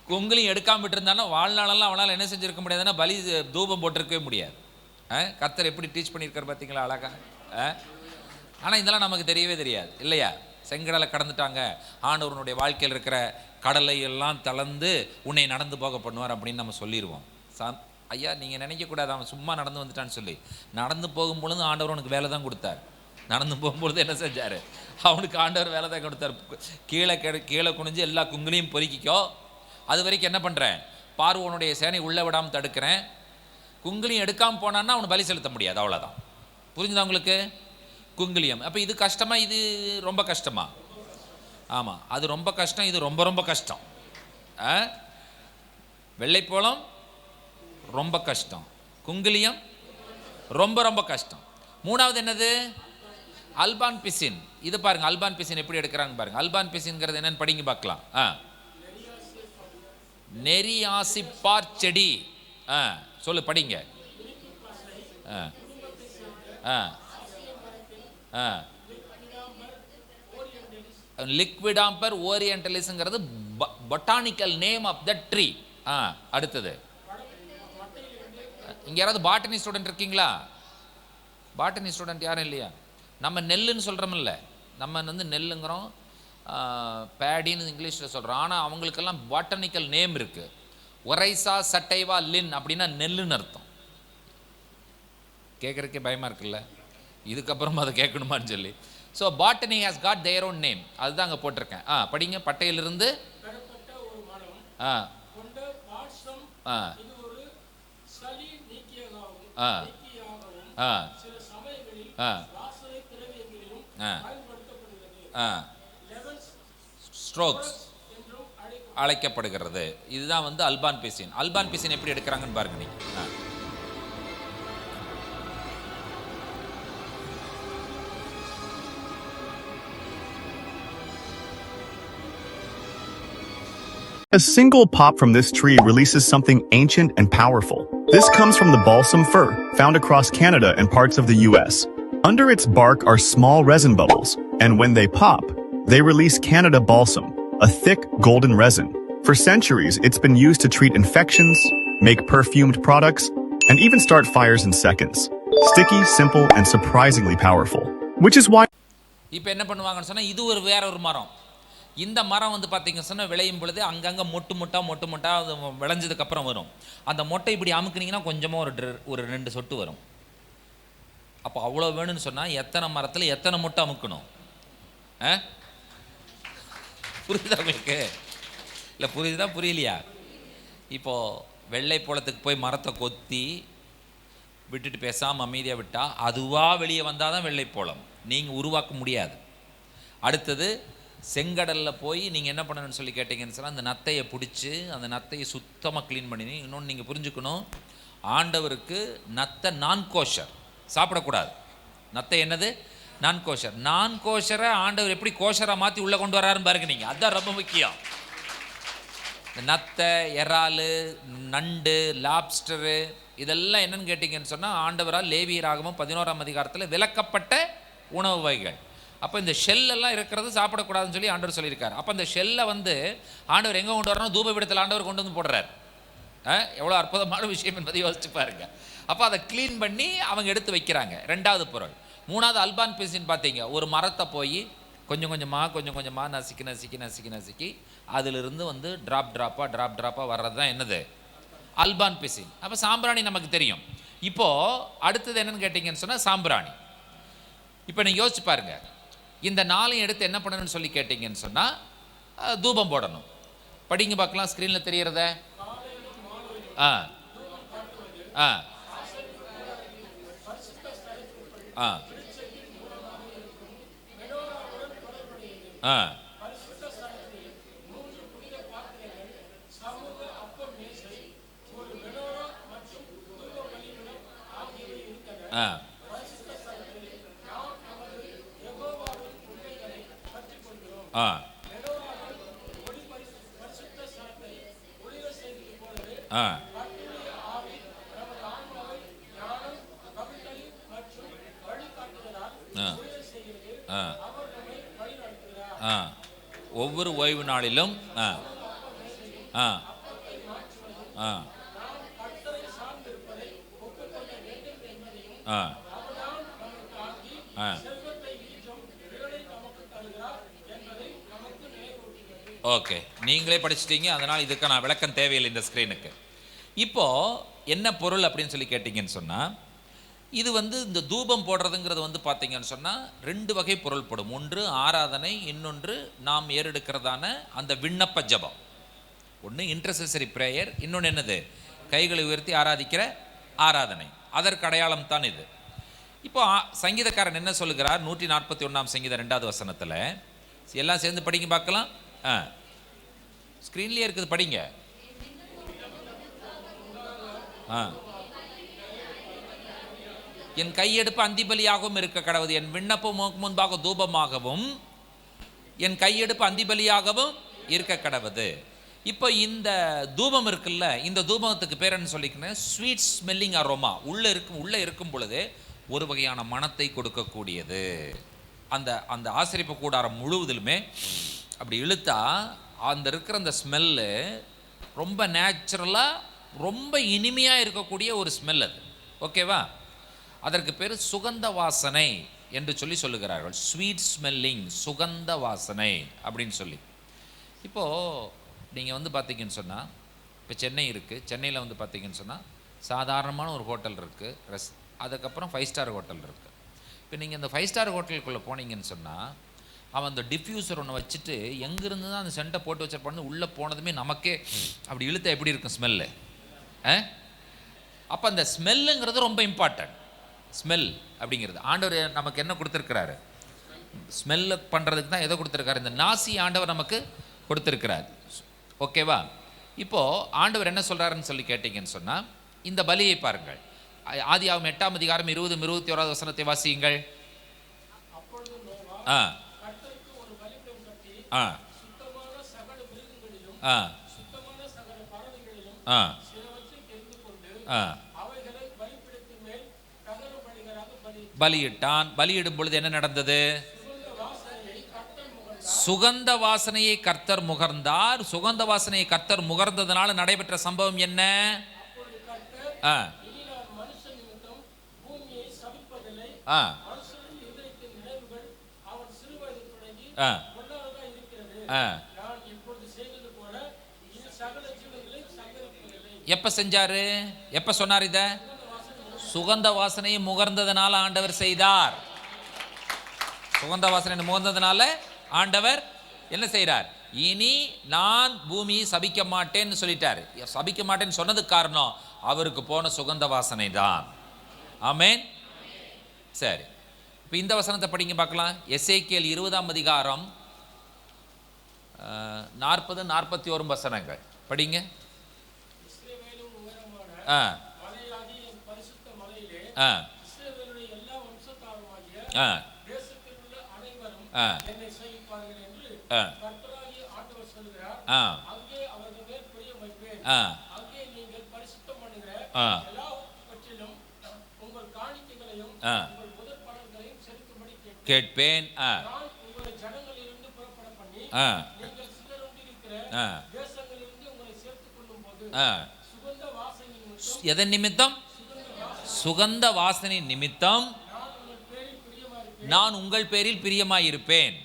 குங்கிலியம் எடுக்காமல் விட்டுருந்தானா வாழ்நாளெல்லாம் அவனால் என்ன செஞ்சுருக்க முடியாதுன்னா பலி தூபம் போட்டிருக்கவே முடியாது. கர்த்தர் எப்படி டீச் பண்ணியிருக்கார் பார்த்தீங்களா அழகா. ஆனால் இதெல்லாம் நமக்கு தெரியவே தெரியாது இல்லையா? செங்கடலை கடந்துட்டாங்க, ஆண்டவனுடைய வாழ்க்கையில் இருக்கிற கடலை எல்லாம் தளர்ந்து உன்னை நடந்து போக பண்ணுவார் அப்படின்னு நம்ம சொல்லிடுவோம். ஐயா நீங்கள் நினைக்கக்கூடாது அவன் சும்மா நடந்து வந்துட்டான்னு சொல்லி. நடந்து போகும்பொழுது ஆண்டவர் உனக்கு வேலை தான் கொடுத்தார். நடந்து போகும்பொழுது என்ன செஞ்சார்? அவனுக்கு ஆண்டவர் வேலை தான் கொடுத்தார். கீழே குனிஞ்சு எல்லா குங்கிலையும் பொறுக்கிக்கோ, அது வரைக்கும் என்ன பண்ணுறேன், பார்வோனுடைய சேனை உள்ளே விடாமல் தடுக்கிறேன். குங்கிலியம் எடுக்காமல் போனான்னா அவனை பலி செலுத்த முடியாது. அவ்வளோதான். புரிஞ்சுதா உங்களுக்கு? குங்கிலியம். அப்போ இது கஷ்டமா, இது ரொம்ப கஷ்டமா? ஆமாம், அது ரொம்ப கஷ்டம், இது ரொம்ப ரொம்ப கஷ்டம். வெள்ளைப்போளம் ரொம்ப கஷ்டம், குங்கிலியம் ரொம்ப ரொம்ப கஷ்டம். மூணாவது என்னது? அல்பான் பிசின். இது பாருங்க, அல்பான் பிசின் எப்படி எடுக்கிறாங்க பாருங்க. அல்பான் பிசின்ங்கிறது என்னன்னு படிங்க பார்க்கலாம். நெறியாசிப்பார் செடி. சொல்லு, படிங்க. லிக்விடாம்பர் ஓரியன்டலிஸ்ங்கிறது botanical name of the tree. அடுத்தது, இங்க யாராவது பாட்டனி ஸ்டூடெண்ட் இருக்கீங்களா? பாட்டனி ஸ்டூடெண்ட் யாரும் இல்லையா? நம்ம நெல்லுன்னு சொல்கிறோமில்ல, நம்ம நெல்லுங்கிறோம், பேடின்னு இங்கிலீஷில் சொல்கிறோம். ஆனால் அவங்களுக்கெல்லாம் பாட்டனிக்கல் நேம் இருக்குது. ஒரைசா சட்டைவா லின் அப்படின்னா நெல்லுன்னு அர்த்தம். கேட்குறதுக்கே பயமாக இருக்குல்ல, இதுக்கப்புறம் அதை கேட்கணுமான்னு சொல்லி. So botany has God their own name. அதுதான் அங்கே போட்டிருக்கேன். படிங்க. பட்டையிலிருந்து ஸ்ட்ரோக்ஸ் அழைக்கப்படுகிறது. இதுதான் அல்பான் பிசின். அல்பான் பிசின் எப்படி எடுக்கிறாங்கன்னு பாருங்க நீங்க. A single pop from this tree releases something ancient and powerful. This comes from the balsam fir, found across Canada and parts of the US. Under its bark are small resin bubbles, and when they pop, they release Canada balsam, a thick golden resin. For centuries, it's been used to treat infections, make perfumed products, and even start fires in seconds. Sticky, simple, and surprisingly powerful. Which is why இப்போ என்ன பண்ணுவாங்கன்னு சொன்னால், இது வேற ஒரு மரம். இந்த மரம் வந்து பார்த்தீங்கன்னு சொன்னால் விளையும் பொழுது அங்கங்கே மொட்டு மொட்டா அது விளைஞ்சதுக்கப்புறம் வரும். அந்த மொட்டை இப்படி அமுக்குனீங்கன்னா கொஞ்சமாக ஒரு 2 சொட்டு வரும். அப்போ அவ்வளோ வேணும்னு சொன்னால் எத்தனை மரத்தில் எத்தனை மொட்டை அமுக்கணும்? புரியுதா உங்களுக்கு? இல்லை புரியுதா புரியலையா? இப்போது வெள்ளை போலத்துக்கு போய் மரத்தை கொத்தி விட்டுட்டு பேசாமல் அமைதியாக விட்டால் அதுவாக வெளியே வந்தால் தான் வெள்ளை போலம். நீங்கள் உருவாக்க முடியாது. அடுத்தது செங்கடலில் போய் நீங்கள் என்ன பண்ணணும்னு சொல்லி கேட்டிங்கன்னு சொன்னால், அந்த நத்தையை பிடிச்சி அந்த நத்தையை சுத்தமாக க்ளீன் பண்ணி. இன்னொன்று நீங்கள் புரிஞ்சுக்கணும், ஆண்டவருக்கு நத்தை நான் கோஷர், சாப்பிடக்கூடாது. நத்தை என்னது? நான் கோஷர். நான் கோஷரை ஆண்டவர் எப்படி கோஷராக மாற்றி உள்ளே கொண்டு வராருன்னு பாருங்க நீங்கள். அதுதான் ரொம்ப முக்கியம். இந்த நத்தை, இறால், நண்டு, லாப்ஸ்டரு இதெல்லாம் என்னன்னு கேட்டிங்கன்னு சொன்னால், ஆண்டவரால் லேவியராகமம் 11ஆம் அதிகாரத்தில் விலக்கப்பட்ட உணவு வகைகள். அப்போ இந்த ஷெல்லெல்லாம் இருக்கிறது சாப்பிடக்கூடாதுன்னு சொல்லி ஆண்டவர் சொல்லியிருக்காரு. அப்போ அந்த ஷெல்லை வந்து ஆண்டவர் எங்கே கொண்டு வரணும்? தூபபீடத்தில் ஆண்டவர் கொண்டு வந்து போடுறார். எவ்வளோ அற்புதமான விஷயம் என்பதை யோசிச்சு பாருங்க. அப்போ அதை க்ளீன் பண்ணி அவங்க எடுத்து வைக்கிறாங்க. 2வது பொருள். 3வது அல்பான் பிசின் பார்த்தீங்க. ஒரு மரத்தை போய் கொஞ்சம் கொஞ்சமாக நசுக்கி அதிலிருந்து வந்து ட்ராப்பாக வர்றது தான் என்னது? அல்பான் பிசின். அப்போ சாம்பிராணி நமக்கு தெரியும். இப்போது அடுத்தது என்னன்னு கேட்டிங்கன்னு சொன்னால் சாம்பிராணி. இப்போ நீங்கள் யோசிச்சு பாருங்க, இந்த 4ஐயும் எடுத்து என்ன பண்ணணும்னு சொல்லி கேட்டிங்கன்னு சொன்னால் தூபம் போடணும். படிங்க பார்க்கலாம், ஸ்க்ரீனில் தெரியறத. ஆ ஆ ஆ ஆ ஆ ஆ ஆ ஒவ்வொரு ஓய்வு நாளிலும் ஆ ஆ ஆ ஆ ஆ ஓகே, நீங்களே படிச்சிட்டீங்க, அதனால் இதுக்கு நான் விளக்கம் தேவையில்லை இந்த ஸ்க்ரீனுக்கு. இப்போது என்ன பொருள் அப்படின்னு சொல்லி கேட்டிங்கன்னு சொன்னால், இது வந்து இந்த தூபம் போடுறதுங்கிறது வந்து பார்த்தீங்கன்னு சொன்னால் 2 வகை பொருள் படும். ஒன்று ஆராதனை, இன்னொன்று நாம் ஏறெடுக்கிறதான அந்த விண்ணப்ப ஜபம். ஒன்று இன்டர்செசரி ப்ரேயர், இன்னொன்று என்னது? கைகளை உயர்த்தி ஆராதிக்கிற ஆராதனை. அதற்கு அடையாளம் தான் இது. இப்போ சங்கீதக்காரன் என்ன சொல்லுகிறார்? 141ஆம் சங்கீதம் 2வது வசனத்தில். எல்லாம் சேர்ந்து படிங்க பார்க்கலாம். ஸ்க்ரீன்லேயே இருக்குது, படிங்க. என் கையெடுப்பு அந்திபலியாகவும் இருக்க கடவுது, என் விண்ணப்பம் முன்பாக தூபமாகவும் என் கையெடுப்பு அந்திபலியாகவும் இருக்க கடவுது. இப்போ இந்த தூபம் இருக்குல்ல, இந்த தூபத்துக்கு பேர் என்ன சொல்லிக்கிறேன்? Sweet smelling aroma. உள்ளே இருக்கும் பொழுது ஒரு வகையான மனத்தை கொடுக்கக்கூடியது. அந்த ஆசரிப்பு கூடாரம் முழுவதிலுமே அப்படி இழுத்தா அந்த இருக்கிற அந்த ஸ்மெல்லு ரொம்ப நேச்சுரலாக ரொம்ப இனிமையாக இருக்கக்கூடிய ஒரு ஸ்மெல் அது. ஓகேவா? அதற்கு பேர் சுகந்த வாசனை என்று சொல்லுகிறார்கள். ஸ்வீட் ஸ்மெல்லிங், சுகந்த வாசனை அப்படின்னு சொல்லி. இப்போது நீங்கள் வந்து பார்த்தீங்கன்னு சொன்னால், இப்போ சென்னை இருக்குது, சென்னையில் வந்து பார்த்தீங்கன்னு சொன்னால் சாதாரணமான ஒரு ஹோட்டல் இருக்குது, அதுக்கப்புறம் 5 ஸ்டார் ஹோட்டல் இருக்குது. இப்போ நீங்கள் இந்த 5 ஸ்டார் ஹோட்டலுக்குள்ளே போனீங்கன்னு சொன்னால், அவன் அந்த டிஃப்யூசர் ஒன்று வச்சுட்டு எங்கேருந்து தான் அந்த சென்ட்டை போட்டு வச்சிருப்பான்னு உள்ளே போனதுமே நமக்கே அப்படி இழுத்த எப்படி இருக்கும் ஸ்மெல்லு? அப்போ அந்த ஸ்மெல்லுங்கிறது ரொம்ப இம்பார்ட்டன்ட். ஸ்மெல் அப்படிங்கிறது ஆண்டவர் நமக்கு என்ன கொடுத்துருக்கிறாரு? ஸ்மெல்லு பண்ணுறதுக்கு தான் எதை கொடுத்துருக்காரு? இந்த நாசி ஆண்டவர் நமக்கு கொடுத்துருக்கிறார். ஓகேவா? இப்போது ஆண்டவர் என்ன சொல்கிறாருன்னு சொல்லி கேட்டிங்கன்னு சொன்னால், இந்த பலியை பாருங்கள். ஆதியாகமம் 8ஆம் அதிகாரம் 20, 21 வசனத்தை வாசியுங்கள். ஆ ஆ ஆ ஆ ஆ பலியிட்டான். பலியிடும் பொழுது என்ன நடந்தது? சுகந்த வாசனையை கர்த்தர் முகர்ந்தார். சுகந்த வாசனையை கர்த்தர் முகர்ந்ததனால நடைபெற்ற சம்பவம் என்ன? எப்ப செஞ்சாரு? எப்ப சொன்னார்? இத சுகந்த வாசனையை முகர்ந்ததனால ஆண்டவர் செய்தார். சுகந்த வாசனை முகர்ந்ததனால ஆண்டவர் என்ன செய்கிறார்? இனி நான் பூமியை சபிக்க மாட்டேன்னு சொல்லிட்டார். சபிக்க மாட்டேன்னு சொன்னதுக்கு காரணம் அவருக்கு போன சுகந்த வாசனை தான். ஆமென். சரி, இப்போ இந்த வசனத்தை படிங்க பார்க்கலாம். எசேக்கியேல் 20ஆம் அதிகாரம் 40-41 வசனங்கள் படிங்க. கேட்பேன். எதன் நிமித்தம்? சுகந்த வாசனை நிமித்தம் நான் உங்கள் பேரில் பிரியமாயிருப்பேன்.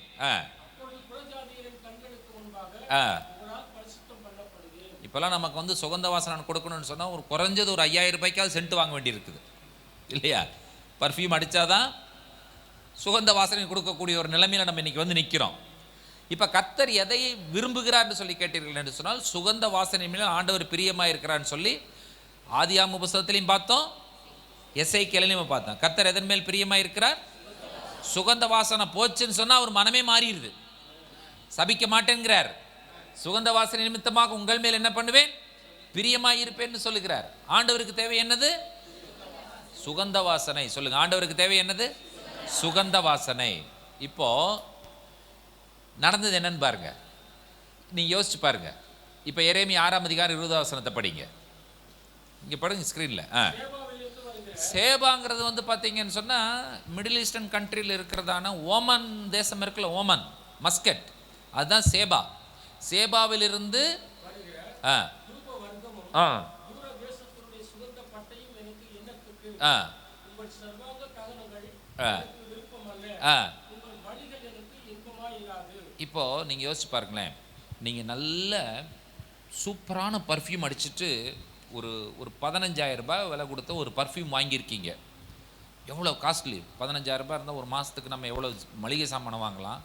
இப்பெல்லாம் நமக்கு வந்து சுகந்த வாசனை கொடுக்கணும்னு சொன்னால் ஒரு குறைஞ்சது ஒரு 5000 ரூபாய்க்காவது சென்ட் வாங்க வேண்டியிருக்குது இல்லையா? பர்ஃப்யூம் அடித்தாதான் சுகந்த வாசனை கொடுக்கக்கூடிய ஒரு நிலைமையில் நம்ம இன்னைக்கு வந்து நிற்கிறோம். இப்போ கர்த்தர் எதை விரும்புகிறார்னு சொல்லி கேட்டீர்கள் என்று சொன்னால் சுகந்த வாசனை மேலே ஆண்டவர் பிரியமாக இருக்கிறான்னு சொல்லி ஆதியாகம புத்தகத்திலையும் பார்த்தோம், எசேக்கியேலையும் பார்த்தோம். கர்த்தர் எதன் மேல் பிரியமாக இருக்கிறார்? சுகந்த வாசனை போச்சுன்னு சொன்னால் அவர் மனமே மாறிடுது. சபிக்க மாட்டேங்கிறார். சுகந்த வாசனை நிமித்தமாக உங்கள் மேல் என்ன பண்ணுவேன்? பிரியமாக இருப்பேன்னு சொல்லுகிறார். ஆண்டவருக்கு தேவை என்னது? சுகந்த வாசனை. சொல்லுங்க, ஆண்டவருக்கு தேவை என்னது? சுகந்த வாசனை. இப்போ நடந்தது என்னன்னு பாருங்க, நீங்க யோசிச்சு பாருங்க. இப்போ எரேமியா 6ஆம் அதிகாரம் 20ஆம் வசனத்தை படிங்க. இங்க படுங்க ஸ்கிரீன்ல. சேபாங்கிறது வந்து பார்த்தீங்கன்னு சொன்னால் மிடில் ஈஸ்டர்ன் கண்ட்ரியில் இருக்கிறதான ஓமன் தேசம் இருக்குல்ல, ஓமன் மஸ்கட், அதுதான் சேபா. சேபாவிலிருந்து இப்போ நீங்கள் யோசிச்சு பாருங்களேன். நீங்கள் நல்ல சூப்பரான பர்ஃப்யூம் அடிச்சுட்டு ஒரு 15,000 ரூபாய் விலை கொடுத்த ஒரு பர்ஃப்யூம் வாங்கியிருக்கீங்க. எவ்வளோ காஸ்ட்லி? 15,000 ரூபாய் இருந்தால் ஒரு மாதத்துக்கு நம்ம எவ்வளோ மளிகை சாமானை வாங்கலாம்.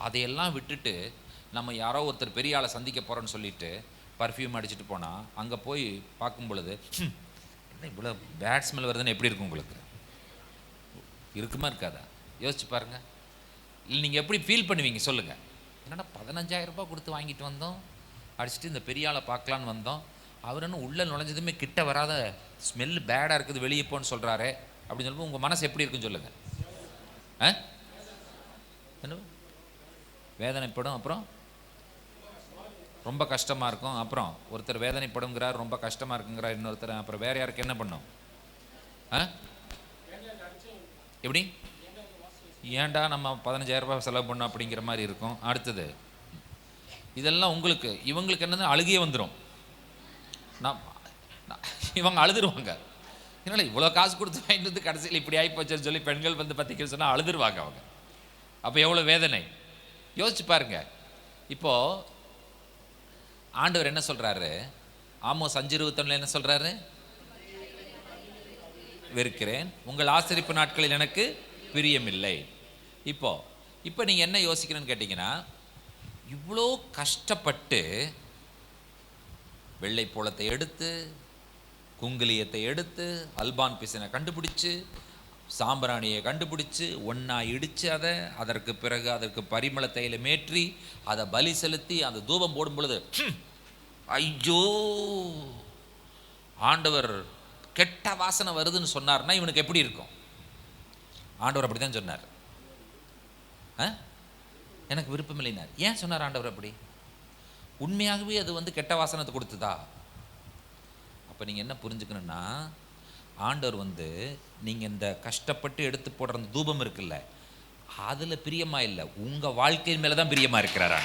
அதையெல்லாம் விட்டுட்டு நம்ம யாரோ ஒருத்தர் பெரிய ஆளை சந்திக்க போகிறோன்னு சொல்லிட்டு பர்ஃப்யூம் அடிச்சுட்டு போனால் அங்கே போய் பார்க்கும் பொழுது என்ன இவ்வளோ பேட் ஸ்மெல் வருதுன்னு எப்படி இருக்கும்? உங்களுக்கு இருக்குமா இருக்காதா? யோசிச்சு பாருங்கள். இல்லை நீங்கள் எப்படி ஃபீல் பண்ணுவீங்க சொல்லுங்கள்? என்னடா 15,000 ரூபாய் கொடுத்து வாங்கிட்டு வந்தோம், அடிச்சுட்டு இந்த பெரிய ஆளை பார்க்கலான்னு வந்தோம், அவர் என்ன உள்ளே நுழைஞ்சதுமே கிட்ட வராத ஸ்மெல் பேடாக இருக்குது வெளியே போன்னு சொல்கிறாரு அப்படின்னு சொல்லும்போது உங்கள் மனசு எப்படி இருக்குன்னு சொல்லுங்கள். என்ன வேதனைப்படும், அப்புறம் ரொம்ப கஷ்டமாக இருக்கும். அப்புறம் ஒருத்தர் வேதனைப்படுங்கிறார், ரொம்ப கஷ்டமாக இருக்குங்கிறார் இன்னொருத்தர், அப்புறம் வேறு யாருக்கு என்ன பண்ணும்? எப்படி ஏன்டா நம்ம 15,000 ரூபாய் செலவு பண்ணோம் அப்படிங்கிற மாதிரி இருக்கும். அடுத்தது இதெல்லாம் உங்களுக்கு, இவங்களுக்கு என்னது அழுகையே வந்துடும். இவங்க அழுதுருவாங்க. என்னால் இவ்வளோ காசு கொடுத்து வாங்கிட்டு வந்து கடைசியில் இப்படி ஆகிப்போச்சுன்னு சொல்லி பெண்கள் வந்து பார்த்தீங்கன்னு சொன்னால் அழுதுருவாங்க அவங்க. அப்போ எவ்வளோ வேதனை யோசிச்சு பாருங்க. இப்போது ஆண்டவர் என்ன சொல்கிறாரு? ஆமோஸ் 5:21 என்ன சொல்கிறாரு? வெறுக்கிறேன், உங்கள் ஆசரிப்பு நாட்களில் எனக்கு பிரியமில்லை. இப்போ நீங்கள் என்ன யோசிக்கிறேன்னு கேட்டிங்கன்னா, இவ்வளோ கஷ்டப்பட்டு வெள்ளை போளத்தை எடுத்து, குங்குலியத்தை எடுத்து, அல்பான் பிசினை கண்டுபிடிச்சு, சாம்பிராணியை கண்டுபிடிச்சு, ஒன்றா இடித்து அதற்கு பிறகு அதற்கு பரிமள தைலம் ஏற்றி அதை பலி செலுத்தி அந்த தூபம் போடும் பொழுது ஐயோ ஆண்டவர் கெட்ட வாசனை வருதுன்னு சொன்னார்னா இவனுக்கு எப்படி இருக்கும்? ஆண்டவர் அப்படி தான் சொன்னார். எனக்கு விருப்பம் இல்லைனார். ஏன் சொன்னார் ஆண்டவர் அப்படி? உண்மையாகவே அது வந்து கெட்ட வாசனத்தை கொடுத்துதா? அப்போ நீங்கள் என்ன புரிஞ்சுக்கணுன்னா, ஆண்டவர் வந்து நீங்கள் இந்த கஷ்டப்பட்டு எடுத்து போடுற அந்த தூபம் இருக்குல்ல, அதில் பிரியமா இல்லை, உங்கள் வாழ்க்கையின் மேலே தான் பிரியமாக இருக்கிறாரா.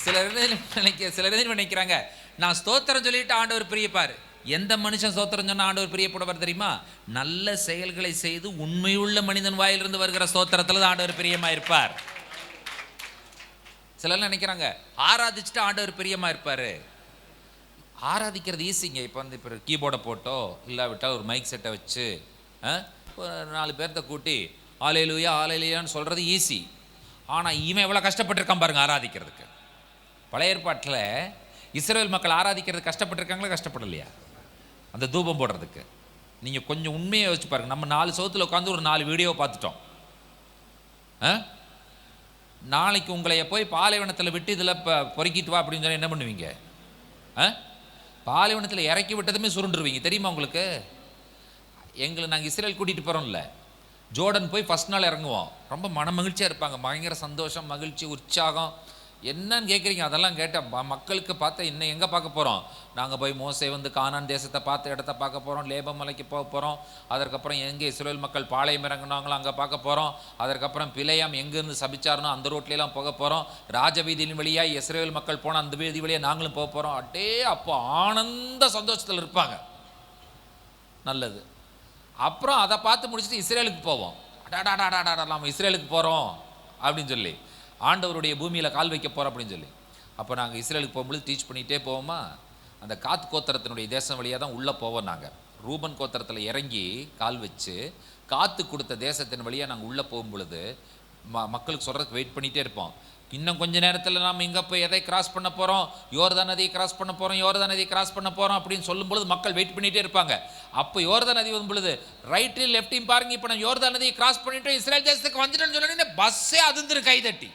சிலர் நினைக்கிறாங்க, நான் ஸ்தோத்திரம் சொல்லிட்டு ஆண்டவர் பிரியப்பார். எந்த மனுஷன் ஸ்தோத்திரம் சொன்னா ஆண்டவர் பிரியப்படுவார் தெரியுமா? நல்ல செயல்களை செய்து உண்மையுள்ள மனிதன் வாயிலிருந்து வருகிற ஸ்தோத்திரத்தில் தான் ஆண்டவர் பிரியமா இருப்பார். சிலர் நினைக்கிறாங்க ஆராதிச்சுட்டு ஆண்டவர் பிரியமா இருப்பாரு. ஆராதிக்கிறது ஈஸிங்க. இப்போ வந்து இப்போ கீபோர்டை போட்டோ இல்லாவிட்டால் ஒரு மைக் செட்டை வச்சு ஒரு 4 பேர்த்த கூட்டி ஆலேலூயா ஆலேலூயான்னு சொல்கிறது ஈஸி. ஆனால் இவன் எவ்வளோ கஷ்டப்பட்டிருக்கான் பாருங்க ஆராதிக்கிறதுக்கு. பழைய ஏற்பாட்டில் இஸ்ரவேல் மக்கள் ஆராதிக்கிறது கஷ்டப்பட்டிருக்காங்களா கஷ்டப்படலையா? அந்த தூபம் போடுறதுக்கு நீங்கள் கொஞ்சம் உண்மையை வச்சு பாருங்கள். நம்ம 4 சவுத்தில் உட்காந்து ஒரு 4 வீடியோவை பார்த்துட்டோம். நாளைக்கு உங்களை போய் பாலைவனத்தில் விட்டு இதில் பொறுக்கிட்டு வா அப்படின்னு சொன்னால் என்ன பண்ணுவீங்க? பாலைவனத்தில் இறக்கி விட்டதுமே சுருண்டுருவீங்க தெரியுமா உங்களுக்கு? நாங்கள் இஸ்ரேல் கூட்டிகிட்டு போகிறோம்ல, ஜோர்டன் போய் ஃபஸ்ட் நாள் இறங்குவோம். ரொம்ப மன மகிழ்ச்சியாக இருப்பாங்க, பயங்கர சந்தோஷம், மகிழ்ச்சி, உற்சாகம். என்னன்னு கேட்குறீங்க? அதெல்லாம் கேட்டால் மக்களுக்கு பார்த்து இன்னும் எங்கே பார்க்க போகிறோம்? நாங்கள் போய் மோசே வந்து கானான் தேசத்தை பார்த்த இடத்த பார்க்க போகிறோம், லேப மலைக்கு போக போகிறோம். அதற்கப்புறம் எங்கே இஸ்ரேல் மக்கள் பாளையம் இறங்கினாங்களோ அங்கே பார்க்க போகிறோம். அதற்கப்புறம் பிழையாம் எங்கேருந்து சபிச்சாருனோ அந்த ரோட்லாம் போக போகிறோம். ராஜவீதியின் வழியாக இஸ்ரேல் மக்கள் போனால் அந்த வீதி வழியாக நாங்களும் போக போகிறோம். அட்டே அப்போ ஆனந்த சந்தோஷத்தில் இருப்பாங்க. நல்லது. அப்புறம் அதை பார்த்து முடிச்சுட்டு இஸ்ரேலுக்கு போவோம். அடாடாடாடாடா நம்ம இஸ்ரேலுக்கு போகிறோம் அப்படின்னு சொல்லி, ஆண்டவருடைய பூமியில் கால் வைக்க போகிறோம் அப்படின்னு சொல்லி. அப்போ நாங்கள் இஸ்ரேலுக்கு போகும்போது டீச் பண்ணிகிட்டே போவோமா, அந்த காத் கோத்திரத்தினுடைய தேசம் வழியாக தான் உள்ளே போவோம். நாங்கள் ரூபன் கோத்திரத்தில் இறங்கி கால் வச்சு காத்து கொடுத்த தேசத்தின் வழியாக நாங்கள் உள்ளே போகும் பொழுது மக்களுக்கு சொல்கிறதுக்கு வெயிட் பண்ணிகிட்டே இருப்போம். இன்னும் கொஞ்ச நேரத்தில் நாம் இங்கே போய் எதை கிராஸ் பண்ண போகிறோம், யோர்தான் நதியை கிராஸ் பண்ண போகிறோம், யோர்தான் நதியை கிராஸ் பண்ண போகிறோம் அப்படின்னு சொல்லும் பொழுது மக்கள் வெயிட் பண்ணிகிட்டே இருப்பாங்க. அப்போ யோர்தான் நதி வரும் பொழுது ரைட்லையும் லெஃப்டையும் பாருங்க, இப்போ நான் யோர்தான் நதியை கிராஸ் பண்ணிவிட்டு இஸ்ரேல் தேசத்துக்கு வந்துட்டேன்னு சொன்னோன்னே பஸ்ஸே அதிர்ந்துரு கைதட்டி.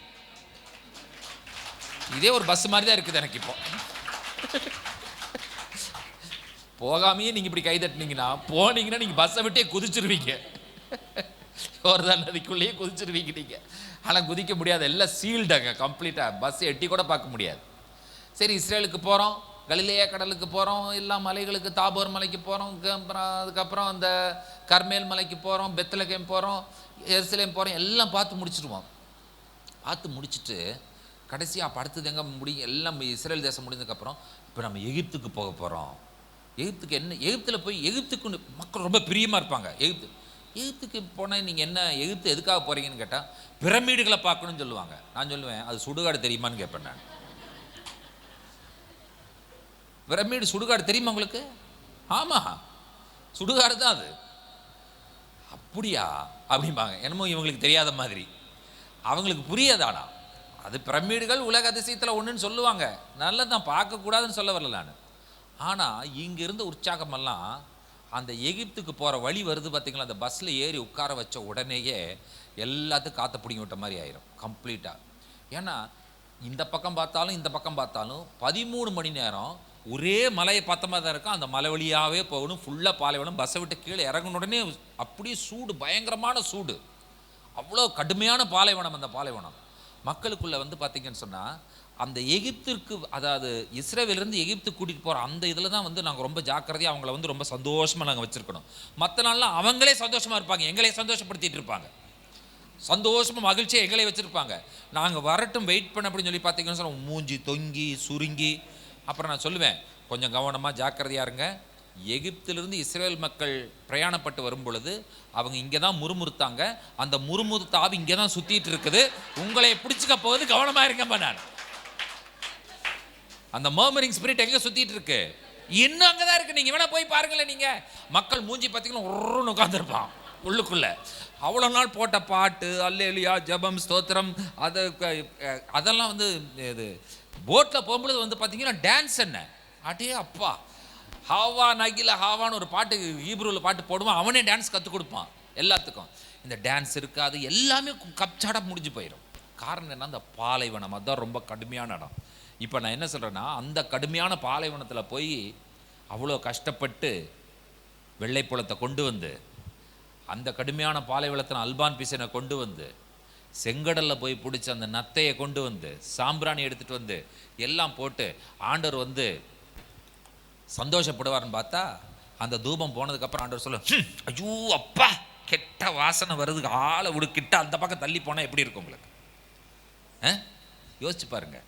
இதே ஒரு பஸ் மாதிரி தான் இருக்குது எனக்கு. இப்போ போகாமையே நீங்கள் இப்படி கைதட்டினீங்கன்னா போனீங்கன்னா நீங்கள் பஸ்ஸை விட்டே குதிச்சிருவீங்க. யோர்தான் நதிக்குள்ளேயே குதிச்சிருவீங்க நீங்கள். ஆனால் குதிக்க முடியாது, எல்லாம் சீல்டாங்க கம்ப்ளீட்டாக, பஸ் எட்டி கூட பார்க்க முடியாது. சரி, இஸ்ரேலுக்கு போகிறோம், கலிலேயா கடலுக்கு போகிறோம், எல்லா மலைகளுக்கு, தாபோர் மலைக்கு போகிறோம், அதுக்கப்புறம் அந்த கர்மேல் மலைக்கு போகிறோம், பெத்லகேம் போகிறோம், எருசலேம் போகிறோம், எல்லாம் பார்த்து முடிச்சிடுவோம். பார்த்து முடிச்சுட்டு கடைசியாக அப்போ அடுத்தது எங்கே முடியும்? எல்லாம் இஸ்ரேல் தேசம் முடிஞ்சதுக்கப்புறம் இப்போ நம்ம எகிப்துக்கு போக போகிறோம். எகிப்துக்கு என்ன? எகிப்தில் போய் எகிப்துக்கு மக்கள் ரொம்ப பிரியமாக இருப்பாங்க. எகிப்துக்கு போனால் நீங்கள் என்ன எகிப்து எதுக்காக போகிறீங்கன்னு கேட்டால் பிரமிடுகளை பார்க்கணும்னு சொல்லுவாங்க. நான் சொல்லுவேன், அது சுடுகாடு தெரியுமான்னு கேட்பேன் நான். பிரமிடு சுடுகாடு தெரியுமா உங்களுக்கு? ஆமாம், சுடுகாடு தான் அது. அப்படியா அப்படிம்பாங்க. என்னமோ இவங்களுக்கு தெரியாத மாதிரி, அவங்களுக்கு புரியாதானா? அது பிரமிடுகள் உலக அதிசயத்தில் ஒன்றுன்னு சொல்லுவாங்க. நல்லதான், பார்க்கக்கூடாதுன்னு சொல்ல வரல நான். ஆனால் இங்கிருந்த உற்சாகமெல்லாம் அந்த எகிப்துக்கு போகிற வழி வருது பார்த்தீங்களா, அந்த பஸ்ஸில் ஏறி உட்கார வச்ச உடனேயே எல்லாத்துக்கும் காற்றை பிடிங்கி விட்ட மாதிரி ஆயிரும் கம்ப்ளீட்டாக. ஏன்னா இந்த பக்கம் பார்த்தாலும் இந்த பக்கம் பார்த்தாலும் 13 மணி நேரம் ஒரே மலையை பார்த்த மாதிரி தான் இருக்கும். அந்த மலை வழியாகவே போகணும், ஃபுல்லாக பாலைவனம். பஸ்ஸை விட்டு கீழே இறங்கின உடனே அப்படியே சூடு, பயங்கரமான சூடு, அவ்வளோ கடுமையான பாலைவனம். அந்த பாலைவனம் மக்களுக்குள்ளே வந்து பார்த்திங்கன்னு சொன்னால் அந்த எகிப்திற்கு, அதாவது இஸ்ரேலிருந்து எகிப்து கூட்டிகிட்டு போகிற அந்த இதில் தான் வந்து நாங்கள் ரொம்ப ஜாக்கிரதையாக அவங்கள வந்து ரொம்ப சந்தோஷமாக நாங்கள் வச்சுருக்கணும். மற்ற நாள்லாம் அவங்களே சந்தோஷமாக இருப்பாங்க, எங்களை சந்தோஷப்படுத்திட்டு இருப்பாங்க, சந்தோஷமாக மகிழ்ச்சியாக எங்களை வச்சுருப்பாங்க. நாங்கள் வரட்டும் வெயிட் பண்ண அப்படின்னு சொல்லி பார்த்தீங்கன்னு சொன்னால் மூஞ்சி தொங்கி சுருங்கி. அப்புறம் நான் சொல்லுவேன், கொஞ்சம் கவனமாக ஜாக்கிரதையாக இருங்க. எகிப்திலிருந்து இஸ்ரேல் மக்கள் பிரயாணப்பட்டு வரும் பொழுது அவங்க இங்கே தான் முறுமுறுத்தாங்க. அந்த முறுமுறுத்த ஆவி இங்கே தான் சுற்றிட்டு இருக்குது, உங்களை பிடிச்சிக்க போகுது, கவனமாக இருங்கம்மா. நான் அந்த மர்மரிங் ஸ்பிரிட் எங்கே சுற்றிட்டு இருக்கு? இன்னும் அங்கே தான் இருக்குது. நீங்கள் வேணால் போய் பாருங்களேன். நீங்கள் மக்கள் மூஞ்சி பார்த்தீங்கன்னா ஒருன்னு உட்காந்துருப்பான் உள்ளுக்குள்ளே. அவ்வளோ நாள் போட்ட பாட்டு, அல்லேலூயா, ஜெபம், ஸ்தோத்திரம், அதெல்லாம் வந்து இது போட்டில் போகும்பொழுது வந்து பார்த்தீங்கன்னா டான்ஸ் என்ன அடே அப்பா, ஹாவா நகில ஹாவான்னு ஒரு பாட்டு ஹீப்ரூவில் பாட்டு போடுவான், அவனே டான்ஸ் கற்றுக் கொடுப்பான் எல்லாத்துக்கும். இந்த டான்ஸ் இருக்காது, எல்லாமே கப்சாடாக முடிஞ்சு போயிடும். காரணம் என்ன? அந்த பாலைவனம், அதுதான் ரொம்ப கடுமையான இடம். இப்போ நான் என்ன சொல்கிறேன்னா, அந்த கடுமையான பாலைவனத்தில் போய் அவ்வளோ கஷ்டப்பட்டு வெள்ளைப்புலத்தை கொண்டு வந்து, அந்த கடுமையான பாலைவனத்தில் அல்பான் பிசனை கொண்டு வந்து செங்கடல்ல போய் பிடிச்சி அந்த நத்தையை கொண்டு வந்து சாம்பிராணி எடுத்துட்டு வந்து எல்லாம் போட்டு ஆண்டவர் வந்து சந்தோஷப்படுவார்னு பார்த்தா அந்த தூபம் போனதுக்கப்புறம் ஆண்டவர் சொல்ல, ஐயோ அப்பா கெட்ட வாசனை வருது, ஆளை விடுக்கிட்ட அந்த பக்கம் தள்ளி போனால் எப்படி இருக்கும் உங்களுக்கு? யோசிச்சு பாருங்க.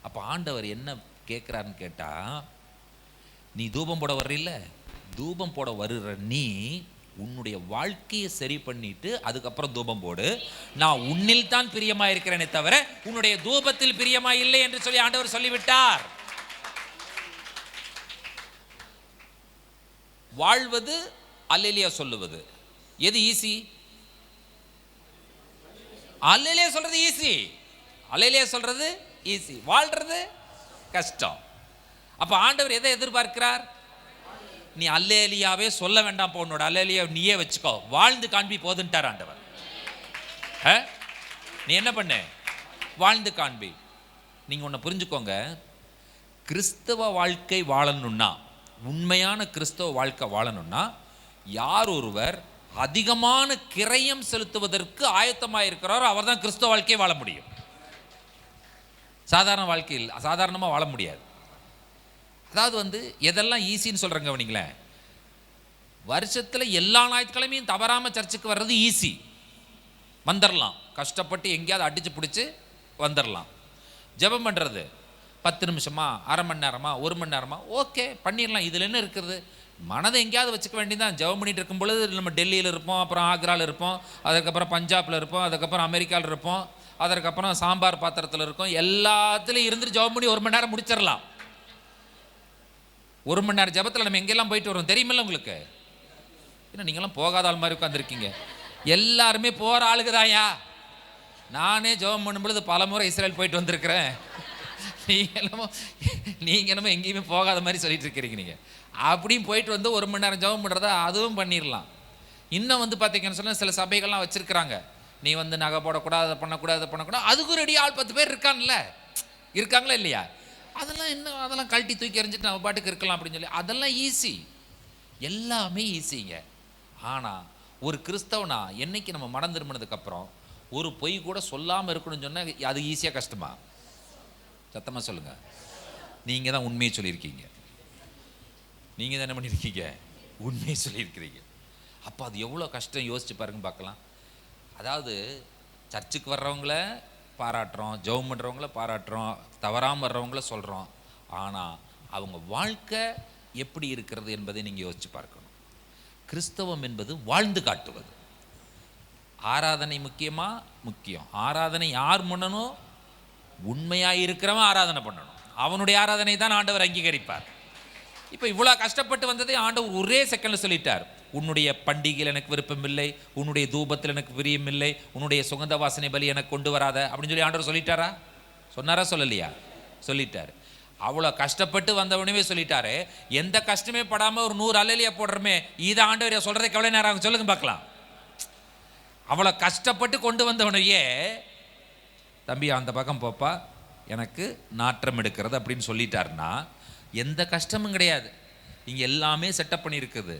அப்போ ஆண்டவர் என்ன கேட்குறாருன்னு கேட்டால், நீ தூபம் போட வர்றில்ல, தூபம் போட வருகிற நீ உன்னுடைய வாழ்க்கையை சரி பண்ணிட்டு அதுக்கப்புறம் தூபம் போடு. நான் உன்னில் தான் பிரியமா இருக்கிறேனே தவிர உன்னுடைய தூபத்தில் பிரியமா இல்லை என்று சொல்லி ஆண்டவர் சொல்லிவிட்டார். வாழ்வது அல்லேலியா சொல்லுவது எது ஈஸி? அல்லேலியா சொல்றது ஈஸி, அல்லேலியா சொல்றது ஈஸி, வாழ்றது கஷ்டம். அப்ப ஆண்டவர் எதை எதிர்பார்க்கிறார்? நீ அல்லேலியாவே சொல்ல வேண்டாம், உன்னோட அல்லேலியா நீயே வச்சுக்கோ, வாழ்ந்து காண்பி போதுன்ட்டார் ஆண்டவர். நீ என்ன பண்ணு? வாழ்ந்து காண்பி. நீங்க ஒன்று புரிஞ்சுக்கோங்க, கிறிஸ்தவ வாழ்க்கை வாழணும்னா, உண்மையான கிறிஸ்தவ வாழ்க்கை வாழணும்னா, யார் ஒருவர் அதிகமான கிரயம் செலுத்துவதற்கு ஆயத்தமாக இருக்கிறாரோ அவர் தான் கிறிஸ்தவ வாழ்க்கையை வாழ முடியும். சாதாரண வாழ்க்கையில் சாதாரணமாக வாழ முடியாது. அதாவது வந்து எதெல்லாம் ஈஸின்னு சொல்கிறேங்க கவனிங்களேன். வருஷத்தில் எல்லா ஞாயிற்றுக்கிழமையும் தவறாமல் சர்ச்சுக்கு வர்றது ஈஸி, வந்துடலாம். கஷ்டப்பட்டு எங்கேயாவது அடித்து பிடிச்சி வந்துடலாம். ஜெபம் பண்ணுறது 10 நிமிஷமா, அரை மணி நேரமா, 1 மணி நேரமா, ஓகே பண்ணிடலாம். இதில் என்ன இருக்கிறது? மனதை எங்கேயாவது வச்சுக்க வேண்டியதான். ஜெபம் பண்ணிட்டு இருக்கும் பொழுது நம்ம டெல்லியில் இருப்போம், அப்புறம் ஆக்ராவில் இருப்போம், அதுக்கப்புறம் பஞ்சாபில் இருப்போம், அதுக்கப்புறம் அமெரிக்காவில் இருப்போம், அதற்கப்புறம் சாம்பார் பாத்திரத்தில் இருக்கும், எல்லாத்துலேயும் இருந்துட்டு ஜெபம் பண்ணி 1 மணி நேரம் முடிச்சிடலாம். 1 மணி நேரம் ஜெபத்தில் நம்ம எங்கெல்லாம் போயிட்டு வரோம் தெரியுமில்ல உங்களுக்கு? ஏன்னா நீங்களாம் போகாத ஆள் மாதிரி உட்காந்துருக்கீங்க. எல்லாருமே போகிற ஆளுக்குதாயா. நானே ஜெபம் பண்ணும் பொழுது பல முறை இஸ்ரேல் போயிட்டு வந்திருக்கிறேன். நீங்கள் என்னமோ எங்கேயுமே போகாத மாதிரி சொல்லிட்டு இருக்கிறீங்க. நீங்கள் அப்படியும் போயிட்டு வந்து 1 மணி நேரம் ஜெபம் பண்ணுறதா அதுவும் பண்ணிடலாம். இன்னும் வந்து பார்த்தீங்கன்னு சொன்னால் சில சபைகள்லாம் வச்சுருக்கிறாங்க, நீ வந்து நகை போடக்கூடாது, அதை பண்ணக்கூடாது, அதை பண்ணக்கூடாது. அதுக்கும் ரெடி ஆள் 10 பேர் இருக்காங்கல்ல, இருக்காங்களா இல்லையா? அதெல்லாம் இன்னும் அதெல்லாம் கழட்டி தூக்கி எறிஞ்சிட்டு நம்ம பாட்டுக்கு இருக்கலாம் அப்படின்னு சொல்லி அதெல்லாம் ஈஸி, எல்லாமே ஈஸிங்க. ஆனால் ஒரு கிறிஸ்தவனா என்னைக்கு நம்ம மனம் திரும்பினதுக்கப்புறம் ஒரு பொய் கூட சொல்லாமல் இருக்கணும்னு சொன்னால் அது ஈஸியாக கஷ்டமா? சத்தமாக சொல்லுங்கள். நீங்கள் தான் உண்மையை சொல்லியிருக்கீங்க, நீங்கள் தான் என்ன பண்ணியிருக்கீங்க? உண்மையை சொல்லியிருக்கிறீங்க. அப்போ அது எவ்வளோ கஷ்டம் யோசிச்சு பாருங்க பார்க்கலாம். அதாவது சர்ச்சுக்கு வர்றவங்கள பாராட்டுறோம், ஜெபம் பண்ணுறவங்கள பாராட்டுறோம், தவறாமல் வர்றவங்கள சொல்கிறோம். ஆனால் அவங்க வாழ்க்கை எப்படி இருக்கிறது என்பதை நீங்கள் யோசிச்சு பார்க்கணும். கிறிஸ்தவம் என்பது வாழ்ந்து காட்டுவது. ஆராதனை முக்கியமா? முக்கியம். ஆராதனை யார் பண்ணணும்? உண்மையாக இருக்கிறவன் ஆராதனை பண்ணணும். அவனுடைய ஆராதனை தான் ஆண்டவர் அங்கீகரிப்பார். இப்போ இவ்வளோ கஷ்டப்பட்டு வந்ததை ஆண்டவர் ஒரே செகண்டில் சொல்லிட்டார். உன்னுடைய பண்டிகையில் எனக்கு விருப்பம் இல்லை, உன்னுடைய தூபத்தில் எனக்கு பிரியம் இல்லை, உன்னுடைய சுகந்த வாசனை பலி எனக்கு கொண்டு வராத அப்படின்னு சொல்லி ஆண்டவர் சொல்லிட்டாரா? சொன்னாரா? சொல்லலையா? சொல்லிட்டார். அவ்வளோ கஷ்டப்பட்டு வந்தவனவே சொல்லிட்டாரு. எந்த கஷ்டமே படாமல் ஒரு 100 அல்லேலியா போடுறமே, இதை ஆண்டவர் சொல்கிறதுக்கு எவ்வளோ நேரம் ஆகும் சொல்லுங்க பார்க்கலாம். அவ்வளோ கஷ்டப்பட்டு கொண்டு வந்தவனையே, தம்பி அந்த பக்கம் போப்பா, எனக்கு நாற்றம் எடுக்கிறது அப்படின்னு சொல்லிட்டாருன்னா எந்த கஷ்டமும் கிடையாது. இங்கே எல்லாமே செட்டப் பண்ணியிருக்குது.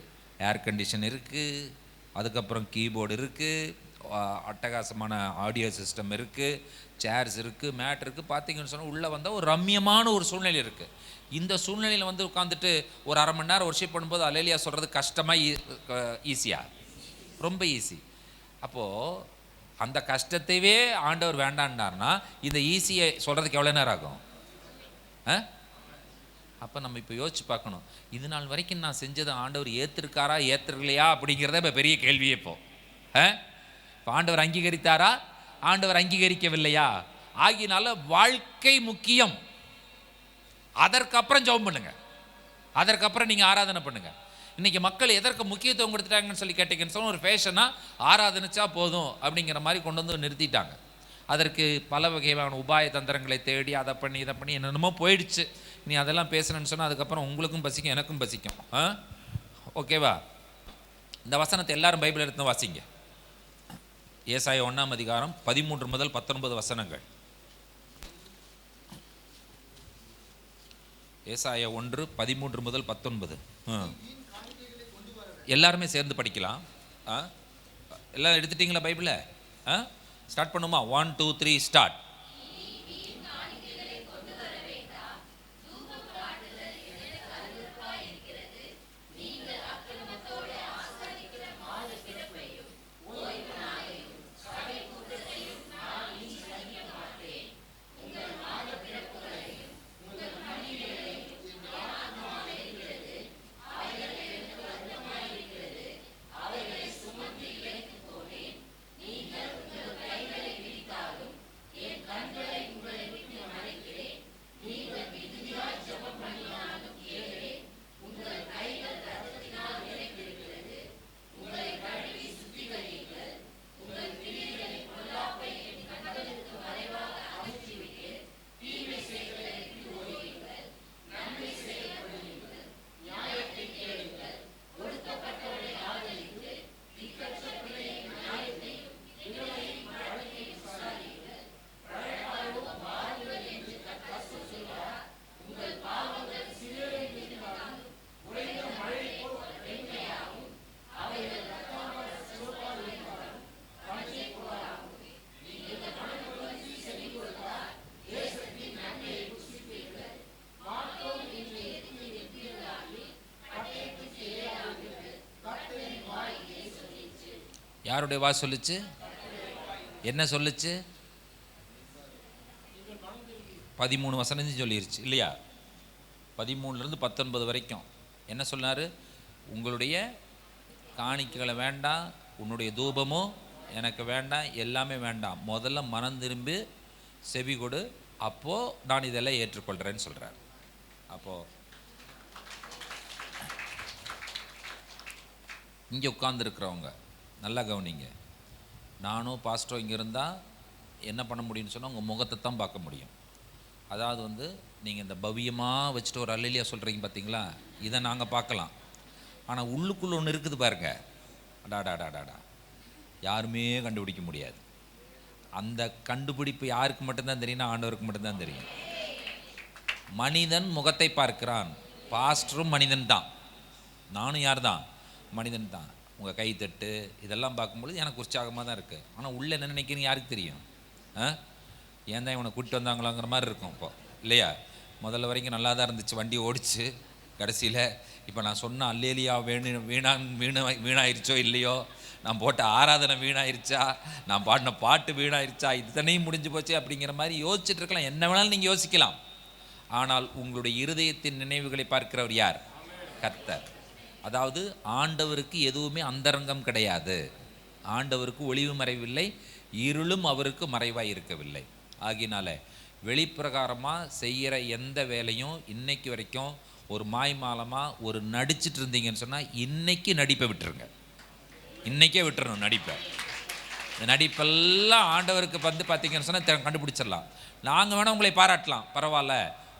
ஏர் கண்டிஷன் இருக்குது, அதுக்கப்புறம் கீபோர்டு இருக்குது, அட்டகாசமான ஆடியோ சிஸ்டம் இருக்குது, சேர்ஸ் இருக்குது, மேட் இருக்குது. பார்த்தீங்கன்னு சொன்னால் உள்ளே வந்தால் ஒரு ரம்மியமான ஒரு சூழ்நிலை இருக்குது. இந்த சூழ்நிலையில் வந்து உட்காந்துட்டு ஒரு அரை மணி நேரம் ஒர்ஷிப் பண்ணும்போது அல்லேலியா சொல்கிறது கஷ்டமாக ஈஸியா? ரொம்ப ஈஸி. அப்போது அந்த கஷ்டத்தையே ஆண்டவர் வேண்டான்னார்னா இந்த ஈஸியை சொல்கிறதுக்கு எவ்வளோ நேரம் ஆகும்? அப்போ நம்ம இப்போ யோசிச்சு பார்க்கணும், இது நாள் வரைக்கும் நான் செஞ்சதை ஆண்டவர் ஏற்றிருக்காரா ஏற்றுக்கலையா அப்படிங்கிறத இப்போ பெரிய கேள்வியே. இப்போ ஆண்டவர் அங்கீகரித்தாரா? ஆண்டவர் அங்கீகரிக்கவில்லையா? ஆகினால வாழ்க்கை முக்கியம். அதற்கப்புறம் ஜெபம் பண்ணுங்க, அதற்கப்புறம் நீங்கள் ஆராதனை பண்ணுங்க. இன்றைக்கி மக்கள் எதற்கு முக்கியத்துவம் கொடுத்துட்டாங்கன்னு சொல்லி கேட்டீங்கன்னு சொன்னால் ஒரு ஃபேஷனாக ஆராதனைச்சா போதும் அப்படிங்கிற மாதிரி கொண்டு வந்து நிறுத்திட்டாங்க. அதற்கு பல வகையான உபாய தந்திரங்களை தேடி அதை பண்ணி இதை பண்ணி என்னென்னமோ போயிடுச்சு. நீ அதெல்லாம் பேசணுன்னு சொன்னால் அதுக்கப்புறம் உங்களுக்கும் பசிக்கும் எனக்கும் பசிக்கும். ஓகேவா? இந்த வசனத்தை எல்லாரும் பைபிள் எடுத்து வாசிங்க. ஏசாயா 1ஆம் அதிகாரம் 13 முதல் 19 வசனங்கள். ஏசாயா 1 13 முதல் 19. எல்லாருமே சேர்ந்து படிக்கலாம். எல்லாம் எடுத்துட்டீங்களா பைபிளை? ஸ்டார்ட் பண்ணுமா? 1 2 3 ஸ்டார்ட். யாருடைய வாய் சொல்லுச்சு? என்ன சொல்லுச்சு? 13 வசனம் சொல்லிருச்சு இல்லையா? 13லேருந்து 19 வரைக்கும் என்ன சொன்னார்? உங்களுடைய காணிக்கைகளை வேண்டாம், உன்னுடைய தூபமும் எனக்கு வேண்டாம், எல்லாமே வேண்டாம், முதல்ல மனம் திரும்பி செவி கொடு, அப்போது நான் இதெல்லாம் ஏற்றுக்கொள்கிறேன்னு சொல்கிறார். அப்போது இங்கே உட்கார்ந்துருக்கிறவங்க நல்லா கவனிங்க. நானும் பாஸ்டரும் இங்கே இருந்தால் என்ன பண்ண முடியும்னு சொன்னால் உங்கள் முகத்தை தான் பார்க்க முடியும். அதாவது வந்து நீங்கள் இந்த பவ்யமாக வச்சுட்டு ஒரு அல்லேலியா சொல்கிறீங்க பார்த்தீங்களா, இதை நாங்கள் பார்க்கலாம். ஆனால் உள்ளுக்குள்ளே ஒன்று இருக்குது பாருங்க, அடாடாடாடாடா, யாருமே கண்டுபிடிக்க முடியாது. அந்த கண்டுபிடிப்பு யாருக்கு மட்டும்தான் தெரியும்னா ஆண்டவருக்கு மட்டும்தான் தெரியும். மனிதன் முகத்தை பார்க்கிறான், பாஸ்டரும் மனிதன் தான், நானும் யார் தான்? மனிதன் தான். உங்கள் கை தட்டு இதெல்லாம் பார்க்கும்பொழுது எனக்கு உற்சாகமாக தான் இருக்குது. ஆனால் உள்ளே என்ன நினைக்கிறீங்க யாருக்கு தெரியும்? ஏன் தான் இவனை கூப்பிட்டு வந்தாங்களாங்கிற மாதிரி இருக்கும் இப்போ இல்லையா? முதல்ல வரைக்கும் நல்லா தான் இருந்துச்சு, வண்டி ஓடிச்சு, கடைசியில் இப்போ நான் சொன்ன அல்லேலியா வீணாயிருச்சோ இல்லையோ, நான் போட்ட ஆராதனை வீணாயிருச்சா, நான் பாடின பாட்டு வீணாயிருச்சா, இத்தனையும் முடிஞ்சு போச்சு அப்படிங்கிற மாதிரி யோசிச்சுட்டு இருக்கலாம். என்ன வேணாலும் நீங்கள் யோசிக்கலாம். ஆனால் உங்களுடைய இருதயத்தின் நினைவுகளை பார்க்கிறவர் யார்? கர்த்தர். அதாவது ஆண்டவருக்கு எதுவுமே அந்தரங்கம் கிடையாது. ஆண்டவருக்கு ஒளிவு மறைவில்லை, இருளும் அவருக்கு மறைவாய் இருக்கவில்லை. ஆகினால வெளிப்பிரகாரமாக செய்கிற எந்த வேலையும் இன்னைக்கு வரைக்கும் ஒரு மாய்மாலமாக ஒரு நடிச்சிட்டு இருந்தீங்கன்னு சொன்னால் இன்னைக்கு நடிப்பை விட்டுருங்க, இன்றைக்கே விட்டுறணும் நடிப்பை. இந்த நடிப்பெல்லாம் ஆண்டவருக்கு வந்து பார்த்தீங்கன்னு சொன்னால் கண்டுபிடிச்சிடலாம். நாங்கள் வேணால் உங்களை பாராட்டலாம், பரவாயில்ல,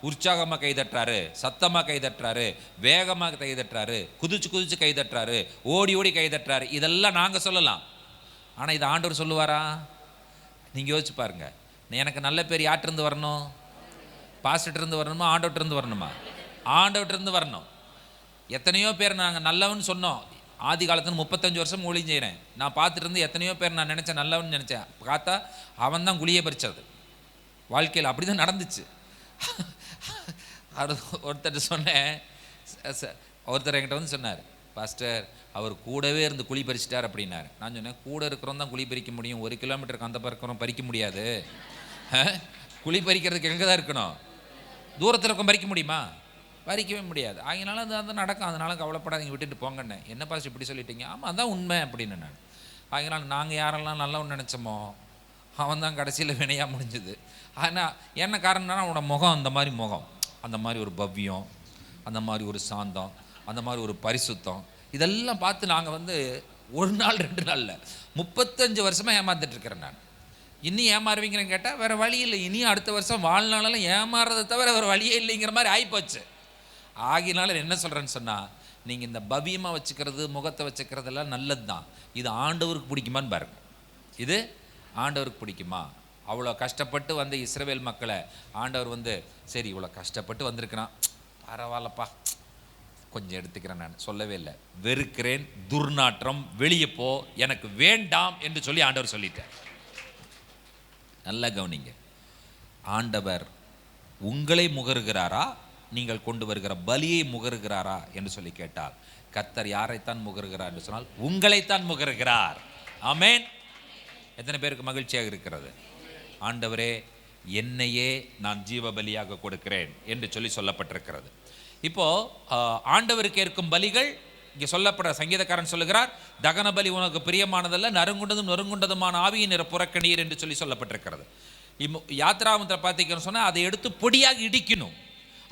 உற்சாகமாக கைதட்டுறாரு, சத்தமாக கைதட்டுறாரு, வேகமாக கைதட்டுறாரு, குதிச்சு குதிச்சு கைதட்டுறாரு, ஓடி ஓடி கைதட்டுறாரு, இதெல்லாம் நாங்கள் சொல்லலாம். ஆனால் இது ஆண்டவர் சொல்லுவாரா? நீங்கள் யோசிச்சு பாருங்கள். எனக்கு நல்ல பேர் யார்ட்டிருந்து வரணும்? பாஸ்டர்கிட்டருந்து வரணுமா, ஆண்டவர்கிட்டருந்து வரணுமா? ஆண்டவர்கிட்டருந்து வரணும். எத்தனையோ பேர் நாங்கள் நல்லவன்னு சொன்னோம். ஆதி காலத்தில் 35 வருஷம் ஊழியம் செய்கிறேன். நான் பார்த்துட்டு இருந்து எத்தனையோ பேர் நான் நினச்சேன் நல்லவன்னு நினச்சேன். பார்த்தா அவன் தான் குழியை பறிச்சது. வாழ்க்கையில் அப்படி தான் நடந்துச்சு. ஒருத்தர் சொன்னேன், ஒருத்தர் என்கிட்ட வந்து சொன்னார், பாஸ்டர் அவர் கூடவே இருந்து குழி பறிச்சிட்டார் அப்படின்னாரு. நான் சொன்னேன், கூட இருக்கிறோம் தான் குழி பறிக்க முடியும், 1 கிலோமீட்டருக்கு அந்த பக்கம் பறிக்க முடியாது. குழி பறிக்கிறதுக்கு எங்கே தான் இருக்கணும்? தூரத்தில் இருக்கும் பறிக்க முடியுமா? பறிக்கவே முடியாது. அதனால அது நடக்கும், அதனால கவலைப்படாதீங்க, விட்டுட்டு போங்கண்ணே. என்ன பாஸ்டர் இப்படி சொல்லிட்டீங்க? ஆமாம் அதான் உண்மை அப்படின்னு நான். அதனால நாங்கள் யாரெல்லாம் நல்லவன்னு நினச்சோமோ அவன் தான் கடைசியில் வினையாக முடிஞ்சுது. ஆனால் என்ன காரணம்னா அவனோட முகம் அந்த மாதிரி முகம், அந்த மாதிரி ஒரு பவ்யம், அந்த மாதிரி ஒரு சாந்தம், அந்த மாதிரி ஒரு பரிசுத்தம், இதெல்லாம் பார்த்து நாங்கள் வந்து 1 நாள் 2 நாளில் 35 வருஷமாக ஏமாந்துட்டுருக்கிறேன் நான். இன்னும் ஏமாறுவீங்கன்னு கேட்டால் வேறு வழி இல்லை. இனியும் அடுத்த வருஷம் வாழ்நாளெல்லாம் ஏமாறுறதை தவிர வேறு வழியே இல்லைங்கிற மாதிரி ஆகிப்போச்சு. ஆகினால என்ன சொல்கிறேன்னு சொன்னால், நீங்கள் இந்த பவ்யமாக வச்சுக்கிறது, முகத்தை வச்சுக்கிறதெல்லாம் நல்லது தான். இது ஆண்டவருக்கு பிடிக்குமான்னு பாருங்கள். இது ஆண்டவருக்கு பிடிக்குமா? அவ்வளோ கஷ்டப்பட்டு வந்த இஸ்ரவேல் மக்களை ஆண்டவர் வந்து, சரி இவ்வளோ கஷ்டப்பட்டு வந்திருக்கிறான், பரவாயில்லப்பா கொஞ்சம் எடுத்துக்கிறேன் நான் சொல்லவே இல்லை. வெறுக்கிறேன், துர்நாற்றம், வெளியே போ, எனக்கு வேண்டாம் என்று சொல்லி ஆண்டவர் சொல்லிட்டார். நல்லா கவனிங்க. ஆண்டவர் உங்களை முகருகிறாரா, நீங்கள் கொண்டு வருகிற பலியை முகருகிறாரா என்று சொல்லி கேட்டால், கர்த்தர் யாரைத்தான் முகருகிறார் என்று சொன்னால் உங்களைத்தான் முகருகிறார். ஆமென். எத்தனை பேருக்கு மகிழ்ச்சியாக இருக்கிறது? ஆண்டவரே, என்னையே நான் ஜீவ பலியாக கொடுக்கிறேன் என்று சொல்லி சொல்லப்பட்டிருக்கிறது. இப்போ ஆண்டவருக்கு ஏற்கும் பலிகள் இங்கே சொல்லப்படுற சங்கீதக்காரன் சொல்லுகிறார், தகன பலி உனக்கு பிரியமானதல்ல, நறுங்குண்டதும் நொறுங்குண்டதுமான ஆவியின் நிற புறக்கணீர் என்று சொல்லி சொல்லப்பட்டிருக்கிறது. யாத்ராமத்தில் பார்த்தீங்கன்னு சொன்னால் அதை எடுத்து பொடியாக இடிக்கணும்,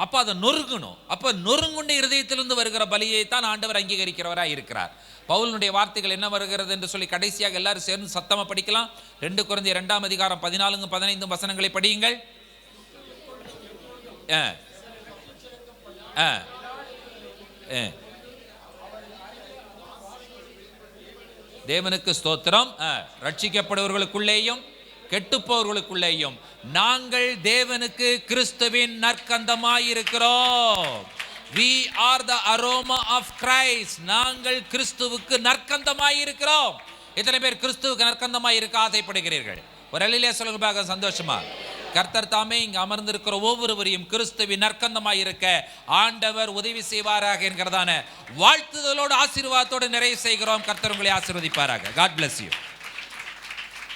அப்போ அதை நொறுங்கணும். அப்போ நொறுங்குண்ட இருதயத்திலிருந்து வருகிற பலியை தான் ஆண்டவர் அங்கீகரிக்கிறவராக இருக்கிறார். பவுலினுடைய வார்த்தைகள் என்ன வருகிறது என்று சொல்லி கடைசியாக எல்லாரும் சேர்ந்து சத்தமாக படிக்கலாம். 2 கொரிந்தியர் 2ஆம் அதிகாரம் 14-15 வசனங்களை படியுங்கள். தேவனுக்கு ஸ்தோத்திரம். ரட்சிக்கப்படுவர்களுக்குள்ளேயும் கெட்டுப்போவர்களுக்குள்ளேயும் நாங்கள் தேவனுக்கு கிறிஸ்துவின் நற்கந்தமாயிருக்கிறோம். We are the aroma of Christ. நாங்கள் கிறிஸ்துவுக்கு நற்கந்தமாயிருக்கிறோம். எத்தனை பேர் கிறிஸ்துவுக்கு நற்கந்தமாய் இருக்க ஆசைப்படுகிறீர்கள்? ஒரு அல்லேலூயா சொல்லுங்க, சந்தோஷமா. கர்த்தர் தாமே இங்கு அமர்ந்திருக்கிற ஒவ்வொருவரையும் கிறிஸ்துவின் நற்கந்தமாய் இருக்க ஆண்டவர் உதவி செய்வாராக என்கிறதான வாழ்த்துதலோடு ஆசீர்வாதத்தோடு நிறைவு செய்கிறோம். கர்த்தர் உங்களை ஆசீர்வதிப்பாராக. God bless you.